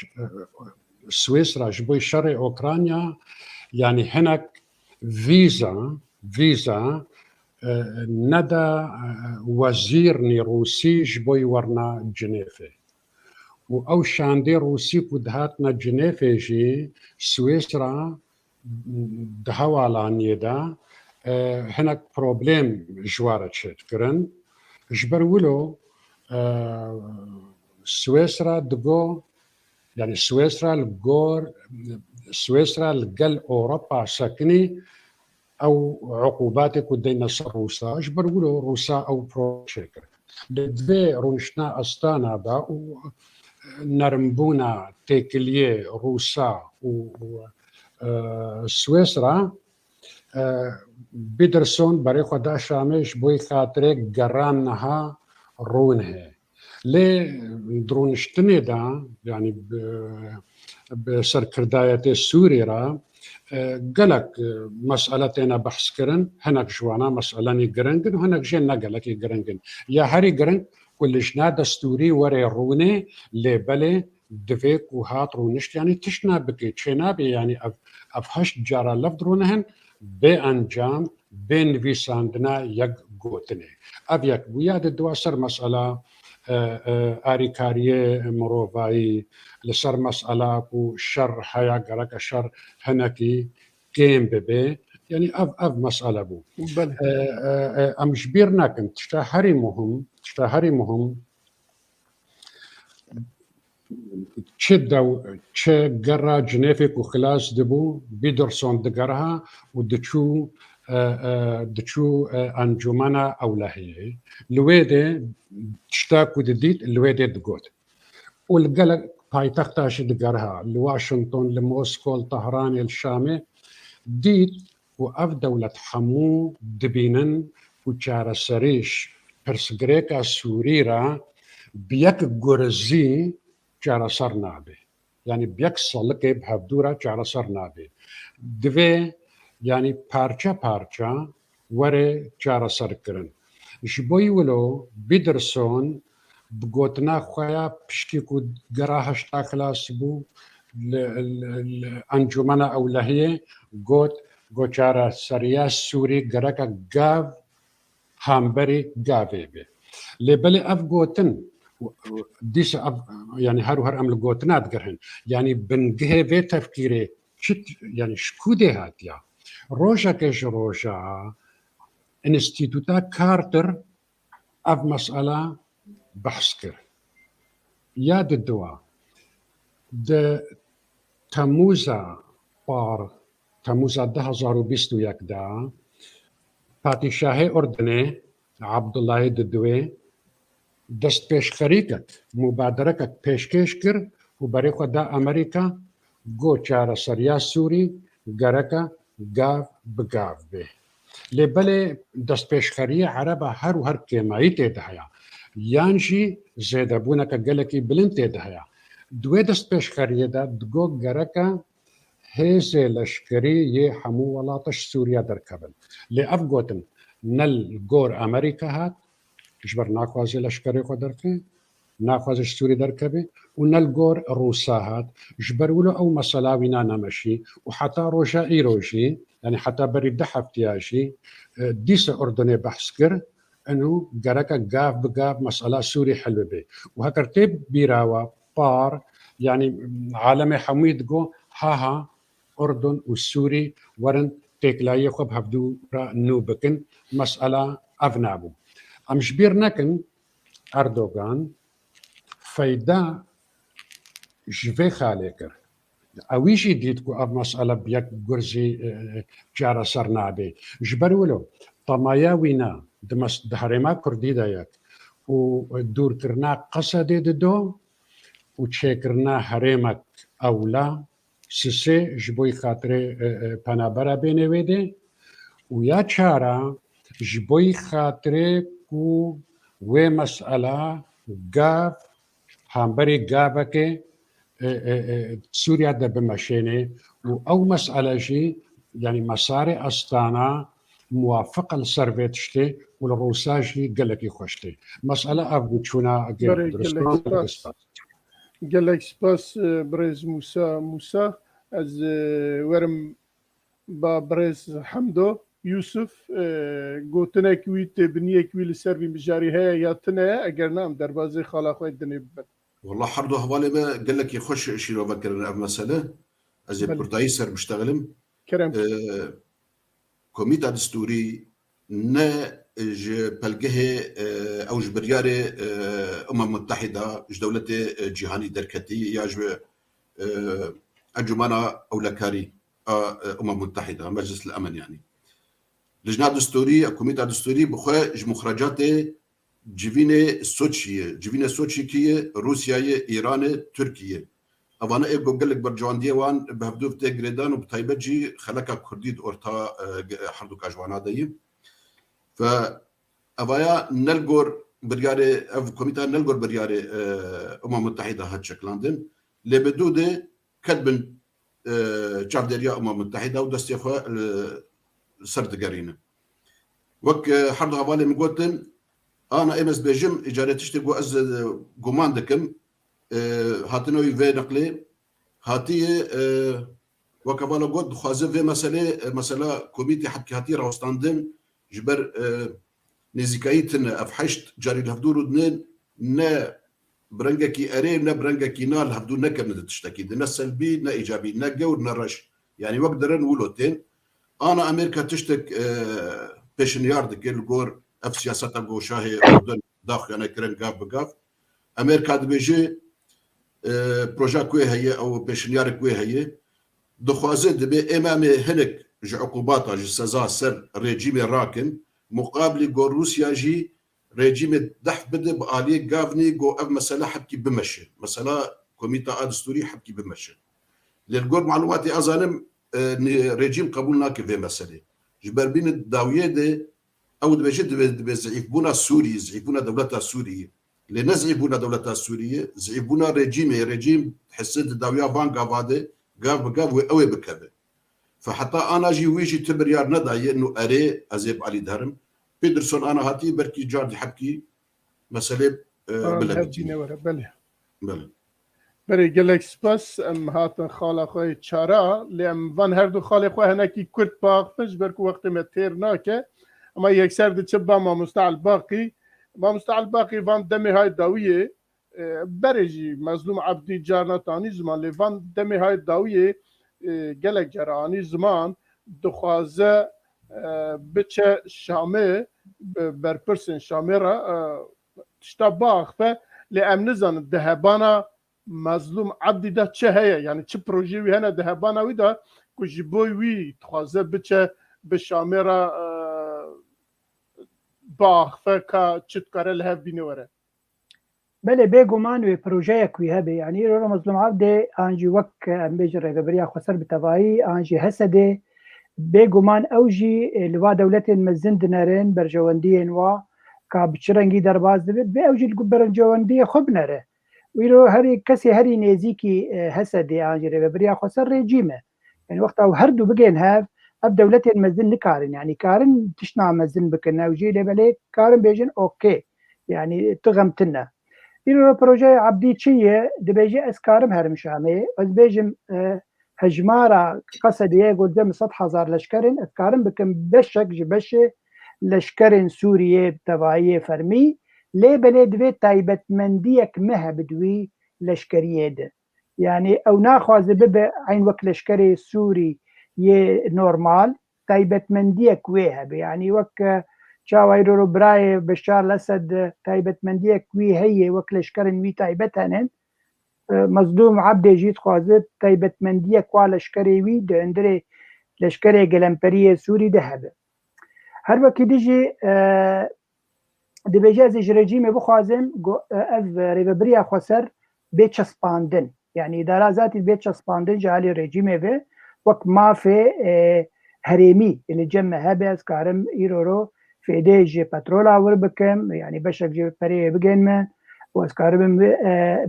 سويسرا جبوي شرق اوكرانيا يعني هناك فيزا ندى وزير روسي جبوي ورنا جنيفه او شاندي روسي كدهاتنا جنيفه جي سويسرا دهوالانيه دا هناك بروبليم جوارة شتكرن جبرولو سويسرا دقو يعني سويسرا لقل أوروبا ساكني أو عقوباتك ودينا روسا أجبر ولو روسا أو بروشيكر لدفي رونشنا أستانا با نرمبونا تيكليه روسا و سويسرا بيدرسون بري خدا شامش بوي خاطرك قرانها رونه لي درونشتني دا يعني بسركرداية السوري را قالك مسألتنا بحث كرن هناك جوانا مسألة جرنجن وهناك جينا قالك جرنجن يا هاري جرنج كل جنا دستوري وري روني لبلي دفيك وهات رونشت يعني تشنا بكي تشنا بي يعني أفهش جارا لفدرونهن بأنجام بين في ساندنا يق قوتني أبيك وياد الدواسر مسألة آريكارية مروفاي لسر مسألة كو شر حيا قرق شر هنكي كيم ببي يعني أف مسألة بو بله أمش بيرنا كنت تشتهري مهم تشد قرا جنيفك وخلاص دبو بيدرسون دقرها ودتشو دتشو أنجمنا أولهية لويدة تشتاك ودديت لويدة دقوت والقلق بايتختا شدقرها لواشنطن لموسكو لطهران الشامي ديت وأف دولة حمو دبينن وشارة سريش برسغريكا سوريرا بيك قرزي جارة صرنابي يعني بيك صلقي بهبدورة جارة صرنابي دوي يعني بارچا وري جارة سركرن جبوي ولو بيدرسون بقوتنا خويا بشكي كود قراهش تاكلاس بو الأنجمنا أولهية قوت جارة سريا سوري قراكا قاف هامبري قافي بي لبلي أف قوتن ديس يعني هر أمل قوتنات قرهن يعني بنجه في تفكيري يعني شكودي هاتيا روجا كيش روجا انستيتوتا كارتر أف مسألة بحثكر ياد الدواء د تموزا بار تموزا 2021 دا پادشاه أردني عبد الله الدوي دست پیش خریکت مبادرکت پیشکش کر و برای خدا امریکا گو چار سریا سوری گرکا گاف بگاف به لبله دست پیش خری عربا هر و هر کمایی تدهیا یانشی زیده بونه که گلکی بلند تدهیا دوی دست پیش خری دا دگو گرکا هیز لشکری یه حمو ولاتش سوریا در کبل لأف گوتن نل گور امریکا هات جبر ناخوازي لشكري قدرته ناخوازي سوري دركبه ونلقور روساهات جبر ولو او مسلاوينا نمشي وحتى روجا روجي يعني حتى بريد حفتياشي ديس اردني بحسكر انه جركا قاف بقاف مسألة سوري حلوة به وهكرتب بيراوا بار يعني عالمي حميد جو ها اردن والسوري ورن تكلاي خب هبدو را نوبكن مسألة افنابو امش بيرنكن اردوغان فايدا جفي خاليكر اويجي ديتكو اف مسألة بيك قرزي جارة سرنابي جبرولو طماياوينا دمس دهرما كردي دايك ودور كرنا قصدي دو وتشيكرنا هرمك اولا سيسي جبوي خاطري پنابرا بيني ويدي ويا تشارا جبوي خاطري و مسألة قاف هامبري قافك سوريا دا بمشيني أو مسألة جي يعني مساري أستانا موافقة لسرفيتشتي والروساجي قلقي خوشتي مسألة أبوتشونا قالك سباس بريز موسى از ورم با بريز حمدو يوسف قوتنا كويت بنيه كوي لسربي مجاري هي يا تنا اگر نام دربازي خالا خوي دني والله حردو حوالي ما قال لك يخش شيرو بكر اف مساله از بورتاي سر مشتغلم كرم كوميتا دستوري نا ج بلغه او جبرياري متحده دولة جهاني دركتي يا ج انجمنا اولكاري متحده مجلس الامن يعني لجنة دستوري كوميتا دستوري بخوا مخرجات جيفيني سوتشي كي روسيا ايران تركيا اوانا اي قال لك برجوان ديوان بهدوف تجريدان وبتايبجي خلكا كرديد اورتا حردو كاجوانا دايم ف ابايا نلغور برياري اف كوميتا نلقر برياري متحده هاد شكلاندن اللي بدوده كتبن شارديريا متحده ودستيخوا سرد قرينه وك حرض هوالي مقوتن انا امس بيجم اجارتشتي جو از قوماندكم هاتنوي في نقلي هاتي وكبالا قد خوازه في مسألة كوميتي حبكي هاتي راوستاندن جبر نزيكايتن افحشت جاري الهفدور ودنين نا برنجكي اري نا برنجكي نال هفدور نكم تشتكي نا سلبي نا ايجابي نا جو نا رش يعني وقدرن ولوتين انا امريكا تشتك بيشنيارد كيل جور اف سياسات جو شاهي اردن داخل انا كرن قاف بقاف امريكا دبيجي بروجا كوي هي او بيشنيار كوي هي دخوازه دبي امامي هنك جي عقوباتها جي سزا سر ريجيمي راكن مقابل جو روسيا جي ريجيمي دحف بده بآلية قافني جو اف مسألة حبكي بمشي مسألة كوميتا دستوري حبكي بمشي للجور معلوماتي ازالم ريجيم قبولنا كيف مسألة جبر بين الداوية دي او دبي زعيفونا السوري زعيفونا دولتها السورية اللي نزعيفونا دولتها السورية زعيفونا ريجيم حسيت الداوية فانقا فادي قاف وقوي بكبه فحتى انا جي ويجي تبريار ندعي انه اري ازيب علي دهرم بيدرسون انا هاتي بركي جاردي حبكي مسألة بلدتيني ورا بله بله بري قالك سباس ام هاتن خاله خوي تشارا لام فان هردو خاله خوي هناكي كرت باقش بركو وقت ما تيرناك اما يكسر دي تشبا ما مستعل باقي فان دمي هاي داويه برجي مظلوم عبدي جارنا تاني زمان لي فان دمي هاي داويه قالك جراني زمان دخوازه بچه شامه برپرسن شامره تشتباخ ف لام نزان دهبانا مظلوم عبدي ده چه هي يعني چه پروژه وی هنه دهبانا وی ده کجی بوی وی تخوازه بچه بشامره باخ فكا تشتكر لها بينوره بله بێگومان وێ پرۆژەیەکوی هەبێ یعنی ئێرە مەزلوم عەبدێ ئانجی وەک ئەمبێژ ڕێگەبەریا خۆسەر بتەڤایی ئانجی هەسەدێ بێگومان ئەوژی لوا دەولەتێن مەزن دنەرێن بەرژەوەندیên وا کا بچرەنگی دەرباز دەبێت بێ ئەوژی بەرژەوەندیە خۆ بنەرێ ویرۆ هەری کەسی هەری نێزیکی هەسەدێ ئانجی ڕێگەبەریا خۆسەر ڕێجیمە یعنی وەختا و هەردوو بگێن هەv ئەف دەولەتێن مەزن نکارن یعنی کارن تشنا مەزن بکن ئەوژی لێبەلێ کارن بێژن ئۆکێ یعنی تغەمتنە إيرو بروجي عبدي چية دبيجي أسكارم هرمشامي أزبيجم هجمارة قصدية قدام 100,000 لشكرين أسكارم بكم بشك جبشة لشكرين سورية بتبعية فرمي ليه بلي دوي تايبت منديك مها بدوي لشكرية ده يعني أو ناخواز ببا عين وك لشكري سوري يه نورمال تايبت منديك ويها يعني وك شاويرو براي بشار الأسد تايبت منديك وي هي وكلشكرن وي تايبتانن مصدوم عبد جيت خوازت تايبت منديك والشكري وي دندري لشكري جلمبريه سوري دهب هر وقت ديجي دي بجاز رجيم بخوازم اف ريبريا خسر بيتشسباندن يعني اداره ذاتي بيتشسباندن جالي رجيم في وك ما في هريمي اللي جمع هبس كارم ايرورو في ديجي بترولا وربكم يعني بشك جي بري بجن من واسكارب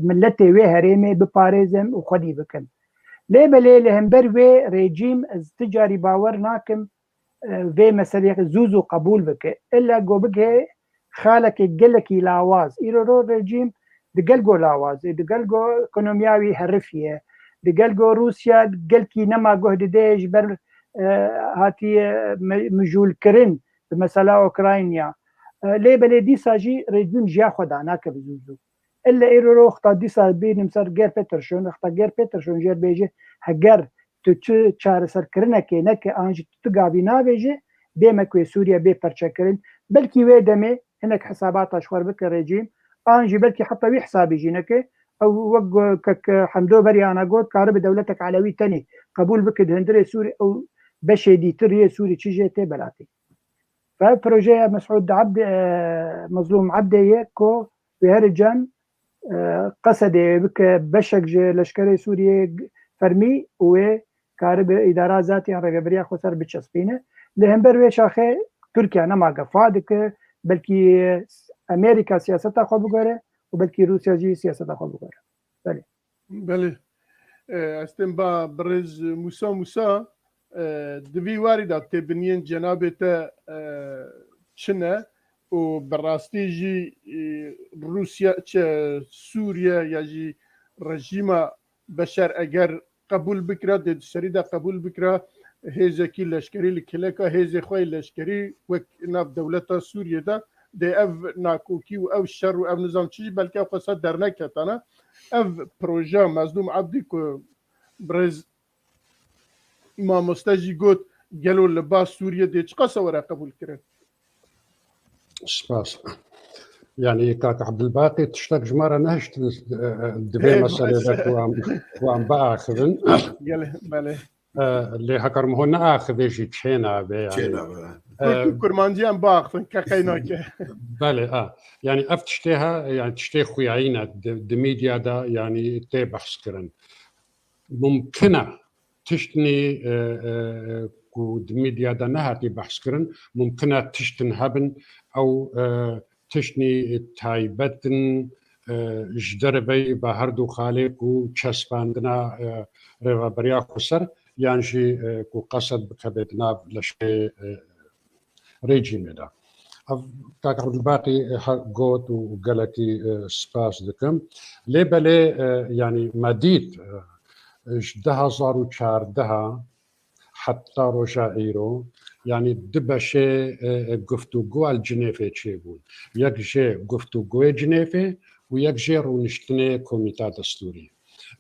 ملتي وي هريمي بباريزم وخدي بكم ليه بلي لهمبر وي ريجيم استجاري باور ناكم في مسألة زوزو قبول بك إلا جو بك خالك يقلك لاواز إيرو ريجيم دقلقو لاواز دقلقو اقتصادي هرفية دقلقو روسيا دقلكي نما جهد ديج بر هاتي مجول كرين بمسألة أوكرانيا ليه بلي دي ساجي ريجيم جيا خداناك بزوزو إلا إيرو اختا دي سا بين مسار غير بيترشون اختا غير بيترشون جير بيجي هجر تو چار سر کرنه که نه که آنجی تو گابی ناویجه دیمه که سوریا بی پرچه کرن بلکی وی دمه هنک حساباتش خور بک رژیم آنجی بلکی حتی وی حسابی جینه که او وق کک حمدو بریانا گود کارب دولتك علوی تنی قبول بک هندره سوري او بشه دی تریه سوري چیجه تی بلاتی فبروجه مسعود عبد مظلوم عبدیه کو بهرجان قصد بك بشك لشكري سوريا فرمي و كارب إدارة ذاتي عن رقبريا خسر بتشسبينه لهمبر وي شاخه تركيا نما قفادك بلكي امریکا سیاست خو بگره و بلکی روسیا جی سیاست خو بگره. بله استن با برز موسا دوی وارد تبنین جناب تا چنه و براستی جی روسیا چه سوریا یا جی رژیم بشر اگر قبول بکره د سریدا قبول بکره هیزه کی لشکری لکلکا هیزه خوی لشکری و ناف دولت سوریه دا د اف ناکوکی و او شر و او نظام چی بلکه قصد در نکتانه اف پروژه مظلوم عبدی که برز ما مستجی گوت گلو لباس سوریه دی چقا سوره قبول کرد سپاس يعني كاك عبد الباقي تشتاق جمارة نهشت دبي مسألة ذاك وام باخذن بله اللي هكر مهنا آخذ يجي تشينا يعني كرمانجي ام باخذن كقيناك بله يعني افتشتها يعني تشتي خويعينا دميديا دا يعني تبحث كرن ممكنة تشتني دميديا دا نهاتي بحث كرن ممكنة تشتن هبن او تشني تايبتن جدربي بهردو خالق و چسباندنا ريبريا خسر يعني كو قصد بكبتنا لشي ريجيم دا كاك عبد الباقي قوت وقالكي سباس دكم ليبالي يعني مديد 2014 حتى رجائيرو يعني دبشه گفتگو الجنيفه چه بود یک جه گفتگو جنيفه و یک جه رونشتن کمیته دستوری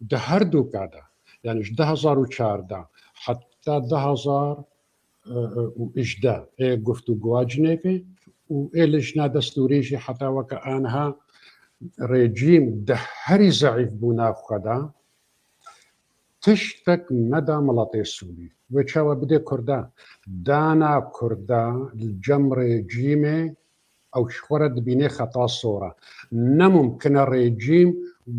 ده هر دو کادا يعني 2014 حتى 2018 گفتگو جنيفه و لجنه دستوری جي حتى وكأنها رجيم ده هر ضعيف بنا خدا تشتك مدى ملاطي السوري وشاوى بدي كردا دانا كردا الجمر ريجيمي او شخورة بيني خطا صورة نممكن الريجيم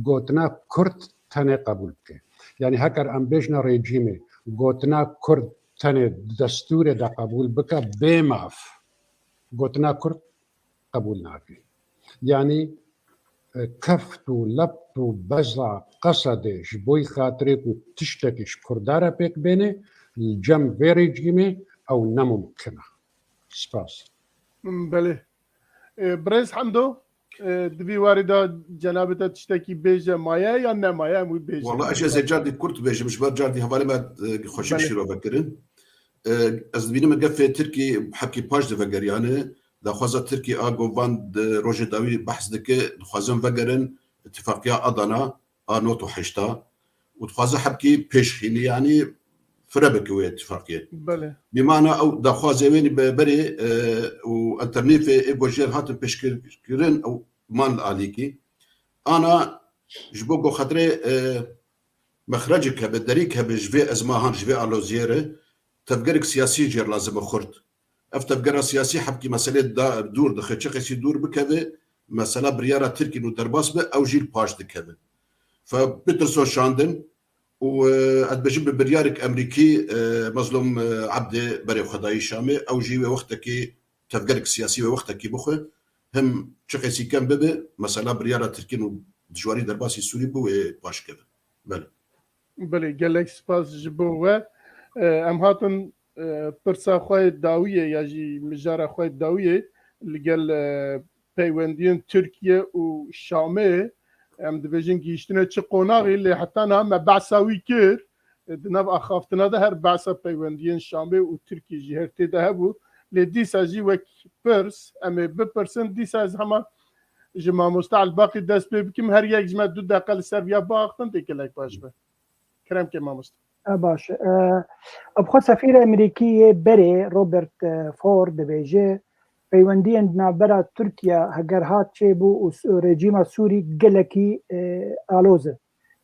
قوتنا كرد تاني قبولك يعني هكر امبيجنا ريجيمي قوتنا كرد تاني دستوري دا قبول بك بماف قوتنا كرد قبولنا فيه يعني كفتو لبتو بزع قصده جبوي خاطرك وتشتكيش كردارة بيك بيني الجم فيري جيمي أو نممكنة سباس بله برز حمدو دبي واردة جنابته تشتكي بيجا مايا يا نا مايا مو بيجا والله اشياء زي جاردي كرت بيجا مش بار جاردي هوالي ما خوشي شيرو بكرن از بيني مقفة تركي بحكي باش دفقر يعني دا خوازا تركي آگوان روژ داوی بحث دکه خوازم وگرن اتفاقیه ادانا نوتو حشتا و خوازا حبكي پیشخینی يعني فربك وی اتفاقیه بله بمعنى او دا خوازا وینی بري و انترنيف ايجوجير هاتن پیشکرن او مان عليكي انا جبوگو خطري مخرجك بدريك بجفي ازماهان جفي الوزيره تفكرك سياسي جير لازم خرد افتبقرا سياسي حبكي مسألة دور دخل شخصي دور بكذا مسألة بريارة تركي نو درباس به أو جيل باش دكذا فبيترسو شاندن وأدبجيب بريارك أمريكي مظلوم عبد بري خداي شامي أو جي وقتك تفقرك سياسي وقتك بخو هم شخصي كان ببه مسألة بريارة تركي نو دجواري درباسي سوري بو باش كذا بله جالك سباس جبوه ام هاتن پرسا خواه داویه یا جی مجاره خواه داویه لگل پیوندین ترکیه و شامه ام دویجن گیشتنه چه قوناغی لی حتی هم بعثاوی کر دناب اخافتنا ده هر بعثا پیوندین شامه و ترکیه جی هر تیده هبو لی دیسا جی وک پرس امی بپرسن دیسا از همه جمع مستعل باقی دست بکم هر یک جمع دو دقل سرویا باختن دیکلک باش به کرم که ما مستعل باش ابخو سفیر امریکی بری روبرت فورد بیجه پیوندی نابرا ترکیه هگر هات چه بو رژیم سوری گلکی آلوزه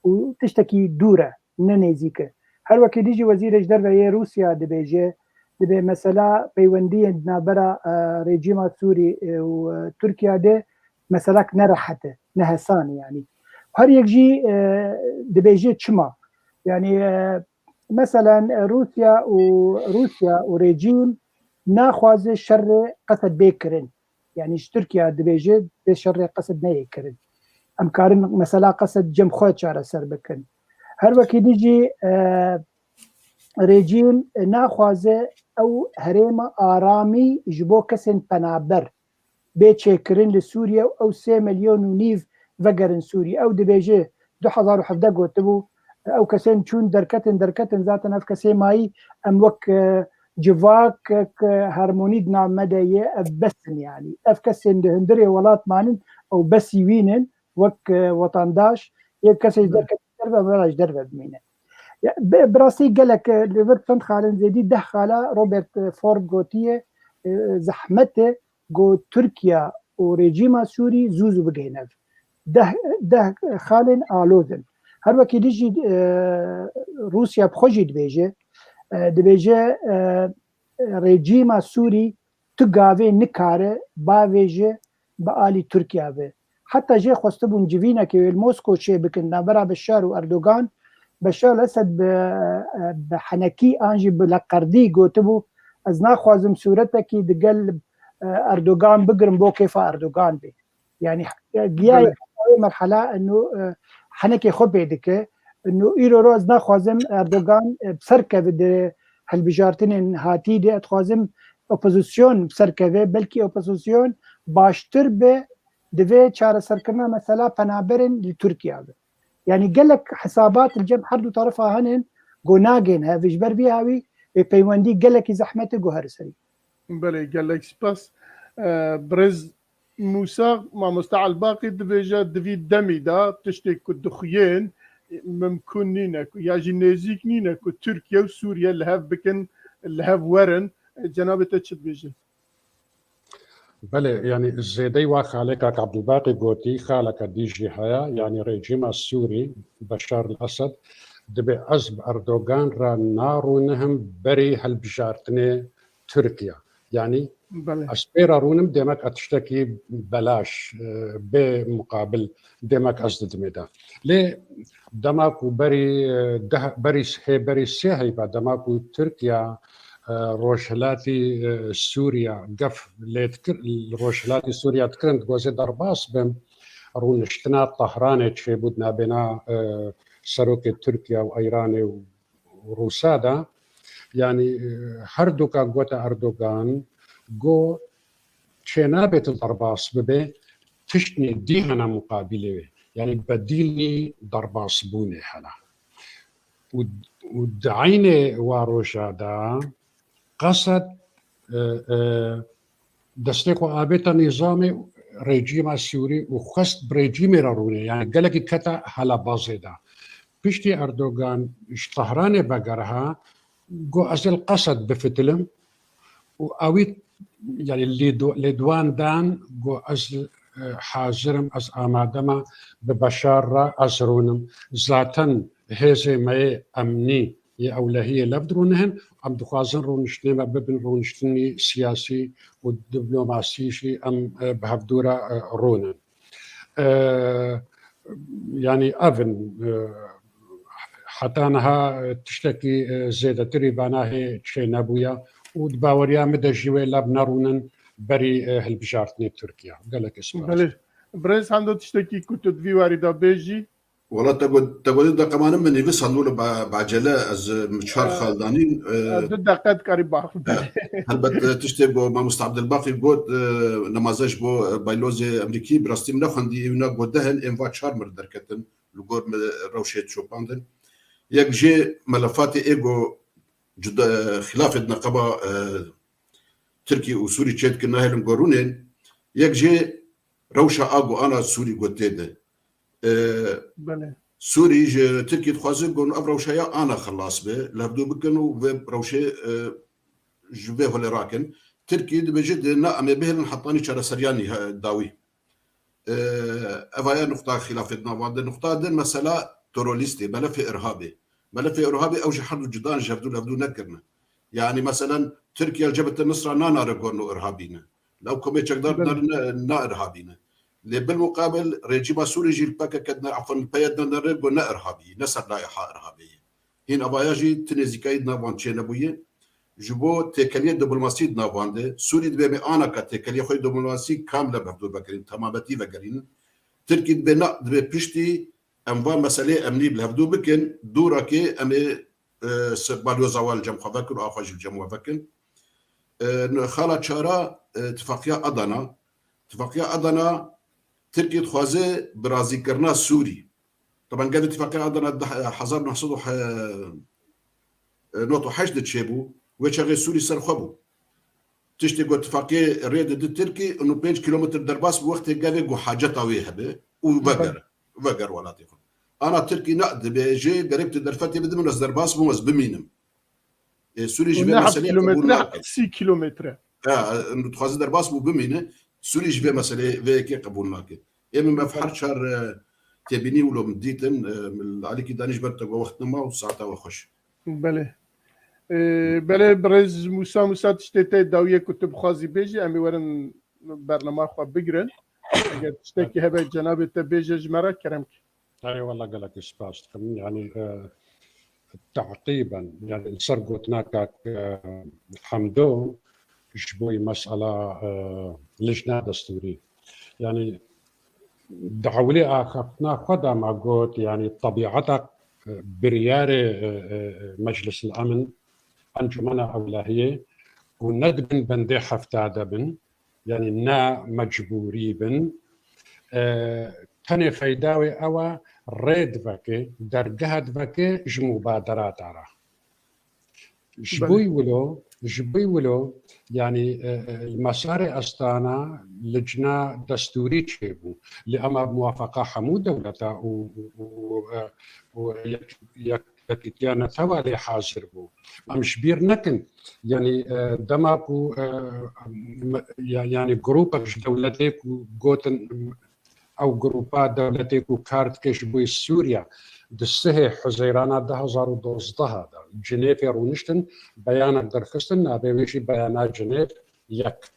و تشتکی دوره ننزیکه هر وقت دیجی وزیرش در وی روسیا دبیجه دبی مثلا پیوندی نابرا رژیم سوری و ترکیه ده مثلا نرحته نهسان يعني هر یک جی دبیجه چما يعني مثلا روسيا وريجيم ناخذ شر قصد بيكرن يعني تركيا دبيجه بشر قصد نيكرد امكارن مثلا قصد جم خوت شارع سر بكن هر وقت دیجی رژیم ناخوازه او هرم آرامی جبو کسین پنابر بچکرین لسوریا او 3 مليون و نیف وگرن سوریا او دبیجه 2017 گوتبو او کسین چون درکتن ذاتن اف کسی مایی ام وک جواك هارمونيد نعم مدى بسن يعني اف كسين دهندري ولات مانن او بس يوينن وك وطنداش يكسي دركت دربه بلاش دربه بمينه براسي قالك ليفرتون خالن زيدي دخل روبرت فورد جوتيه زحمته جو تركيا وريجيما سوري زوزو بجينف ده خالن آلوزن هر وقت ديجي روسيا بخوجي دبيجه رژیم سوری تگاوه نکاره باویجه با آلی ترکیه به حتی جه خواسته بون جوینه که الموسکو چه بکن نبرا بشار و اردوغان بشار الاسد به حنکی آنجی بلقردی گوته بو از ناخوازم صورته که دقل اردوغان بگرم بو کیفا اردوغان بی يعني جاي مرحله انه حنكي خبي دكه انه ايرو روز ناخوازم اردوغان بسركه بده هالبجارتين هاتي دي اتخوازم اپوزيسيون بسركه بلكي اپوزيسيون باشتر به دفي چاره سركنا مثلا پنابرن لتركيا يعني قال لك حسابات الجم حردو طرفها هنن جوناجن هافيش بربي هاوي بيوندي قال لك زحمته جوهر سري بله قال لك سباس برز موسى مع مستعى الباقي دفيجا دفي دمي دا تشتي كدخيين ممكنين يا جنازيك نينا تركيا وسوريا اللي هاف بكن اللي هاف ورن جناب تشد بيجي بله يعني الزيدي واخ عليك عبد الباقي قوتي خالك ديجي هيا يعني ريجيم السوري بشار الاسد دبي عزب اردوغان را نارونهم بري هالبجارتني تركيا يعني اسبيرا رونم ديمك اتشتكي بلاش بمقابل ديمك ازد ميدا ليه دماكو بري سيهي بعد دماكو تركيا روشلاتي سوريا قف روشلاتي سوريا تكرنت جوزي درباس بم رونشتنا طهراني تشي بودنا بنا سروكي تركيا وايراني وروسادا يعني هردوكا قوتا اردوغان جو شنابة الضرباس ببي تشتني ديهنا مقابله يعني بديلني ضرباس بوني حلا ودعيني واروشادا قصد دستيقو آبتا نظامي ريجيم السوري وخست بريجيم راروني يعني قالك كتا حلا بازيدا بيشتي أردوغان اشتهراني بقرها جو أزل قصد بفتلم وأويت يعني اللي دوان دان جو أزل حاضرم از آمادما ببشار أزرونم ذاتن هزي ما أمني يا أولهية لبدرونهن أم دخوازن رونشتني ما ببن رونشتني سياسي ودبلوماسي شي أم بهفدورة رونن يعني أفن حتى أنها تشتكي زيادة تريبانا هي شي نابويا ودباوريا مدى جيوي لابنارونن بري هالبجارتني تركيا قال لك اسمع بله برنس عنده تشتكي كنت تدفي واردا بيجي والله تقول ده كمان من يبس هنقول بعجلة از مشوار خالدانين ضد قد قريب بعرف هل تشتبه مع مستعبد الباقي قد نمازج بو بايلوزي امريكي براستيم نخندي هنا قدهن انفات شارمر دركتن لقور روشيت شوباندن يك جي ملفات ايجو جدا خلاف النقابة تركي وسوري تشيد كنا هلم قرونين يك جي روشا اغو انا سوري قتيده سوري تركي تخوازن قون اف روشايا انا خلاص به لابدو بكنو روشي جبه ولا راكن تركي بجد نعم به نحطاني شرا سرياني داوي افايا نقطة خلافنا وهذا النقطة دي مسألة توروليستي ملف ارهابي او جحدو جدان جبدو لابدو نكرنا يعني مثلا تركيا جبت النصر نانا رقونو ارهابينا لو كوميتش قدر نا ارهابينا بالمقابل ريجيم سوري جيل باكا كدنا عفوا البيادنا نرقونا ارهابي نسر لائحة ارهابية هنا اباياجي تنزيكايدنا وانشينا بويه جبو تكلية دبلوماسي نافانده سوري دبي أنا كتكلية خوي دبلوماسي كاملة بحضور بكرين تمامتي بكرين تركي دبي دبي بيشتي أموال مسألة أمني بالهبدو بكن دورة كي أمي بالو زوال جم خفكر وآخر الجم وفكن خالة شارع اتفاقية أدنى تركي تخوازي برازي كرنا سوري طبعا قد اتفاقية أدنى حزار نحصدو نوتو حشد تشيبو وشغل سوري سرخبو تشتي قلت اتفاقية ريد تركي انه 5 كيلومتر درباس بوقت قاوي قو حاجة طويلة به وبقر ولا تيخون انا تركي نقد بيجي قريبت درفتي بدي من درباس موز بمينم سوري جبه مسألة كيلومتر 6 كيلومتر انه تخازي درباس مو بمينه سوري جبه مسألة في قبولنا كي اما ما في حر شهر تبيني ولو مديتن من عليك دانيش برتق وقت ما وساعتها وخش بله بله برز موسى تشتتي داوية كتب خازي بيجي أمي ورن برنامج خو بگرن اگر تشتكي هبه جناب تبيجي جمرة كرمك اي والله قال لك سباس يعني تعقيبا يعني سرقتناك حمدو شبوي مسألة لجنة دستوري يعني دعولي أخذنا خدا ما قلت يعني طبيعتك بريارة مجلس الأمن أنجمنا أولهية وندبن بندي حفتا دبن يعني نا مجبوري بن كان فيداوي أو ريد فكي درجات فكي جمبادرات عرا جبوي ولو يعني المسار أستانا لجنة دستوري تشيبو لأما موافقة حمو دولتا ويكتيانا توالي حاضر بو أمش بير نكن يعني دماغو يعني جروبك دولتك وقوتن أو جروبات دولتك وكارت كيش بوي سوريا دسته حزيرانا 2012 هذا جنيف رونشتن بيانات درخستن نابيوشي بيانات جنيف يك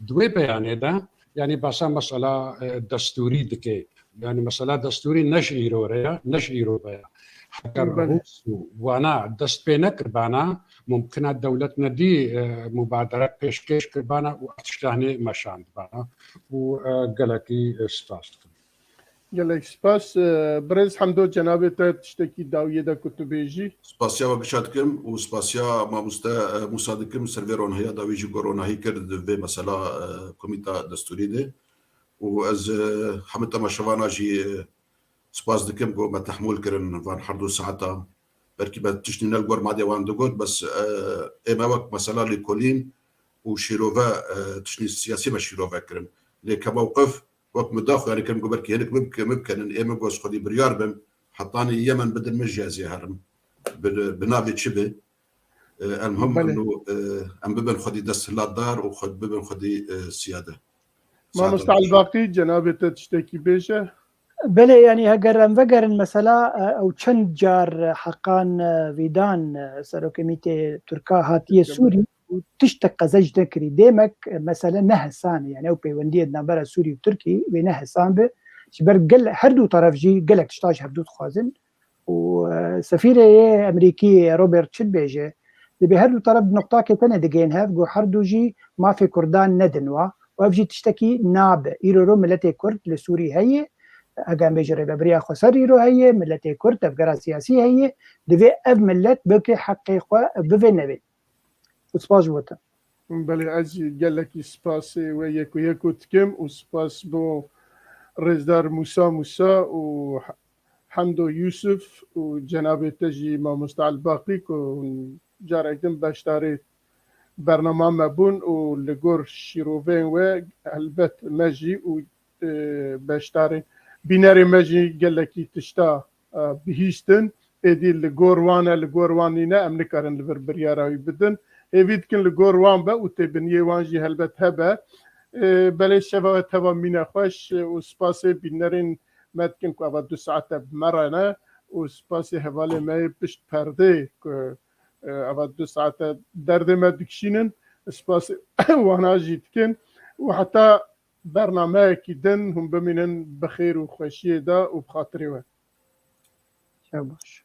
دوي بياني ده يعني باسا مسألة دستوري دكي يعني مسألة دستوري نشعيرو بيا حتى الرئوس وانا دست بينك ربانا ممكن دولتنا دي مبادرة بيشكيش كربانا واتشتاني مشان بانا وقالكي استاستكم قالك سباس برز حمدو جنابته تشتكي داوية دا كتبيجي سباسيا وقشاتكم وسباسيا ما مصادقكم سيرفيرون هي داويجي كورونا هي كرد في مسألة كوميتا دستوري دي وأز حمد مشوانا جي سباس دكم قو ما تحمل كرن فان حردو ساعتها بركي بتشتني نلقور ما ديوان دقود بس إما وقت مسألة لكولين وشيروفا تشني السياسي ما شيروفا كرن لكموقف وقت مداخل يعني كان بركي هناك ممكن إما قوس خدي بريار بم حطاني يمن بدل مجازي هرم بنابي شبه المهم إنه أم ببن خدي دست الدار وخد ببن خدي سيادة ما مستعل الباقي جنابته تشتكي بيجه بله يعني هجرن وجرن مثلا او چند جار حقان ويدان سروكميتي تركا هاتيه سوري وتشتق زج ذكري ديمك مثلا نهسان يعني او بيونديه نبر سوري وتركي بنهسان به شبر قل هردو طرف جي قالك تشتاج هردو خازن وسفيره امريكيه روبرت شلبيجه اللي بهردو طرف نقطه كتنه دجين هاف جو هردو جي ما في كردان ندنوا وابجي تشتكي ناب ايرو ملتي كرد لسوري هي اگام بجري ببريا خسري رو هي ملتي كرد افكار سياسي هي دفي اف ملت بك حقيقه بفنبي وسباس وتا بله أجي قال لك سباس ويكو تكم وسباس بو رزدار موسى وحمدو يوسف وجناب تجي ما مستعل باقي وجاركتم باشتاري برنامج مبون ولقور شيروفين والبت ماجي وباشتاري بيناري ماجي قال لك تشتا بهيستن ادي لقوروانينا امنكارن البربرياراوي بدن ايفيد كن لقوروان با وتبنيه وانجي هلبت هبا بلي شفاوت هبا مينا خوش وسباسي بينارين مدكن كو 2 ساعات بمرنا وسباسي هبالي ما بشت پرده اول 2 ساعت درد ما دکشینن سپاس وانا جیتکن و حتی برنامه کی دن هم بمینن بخیر و خوشی دا و بخاطری و شاباش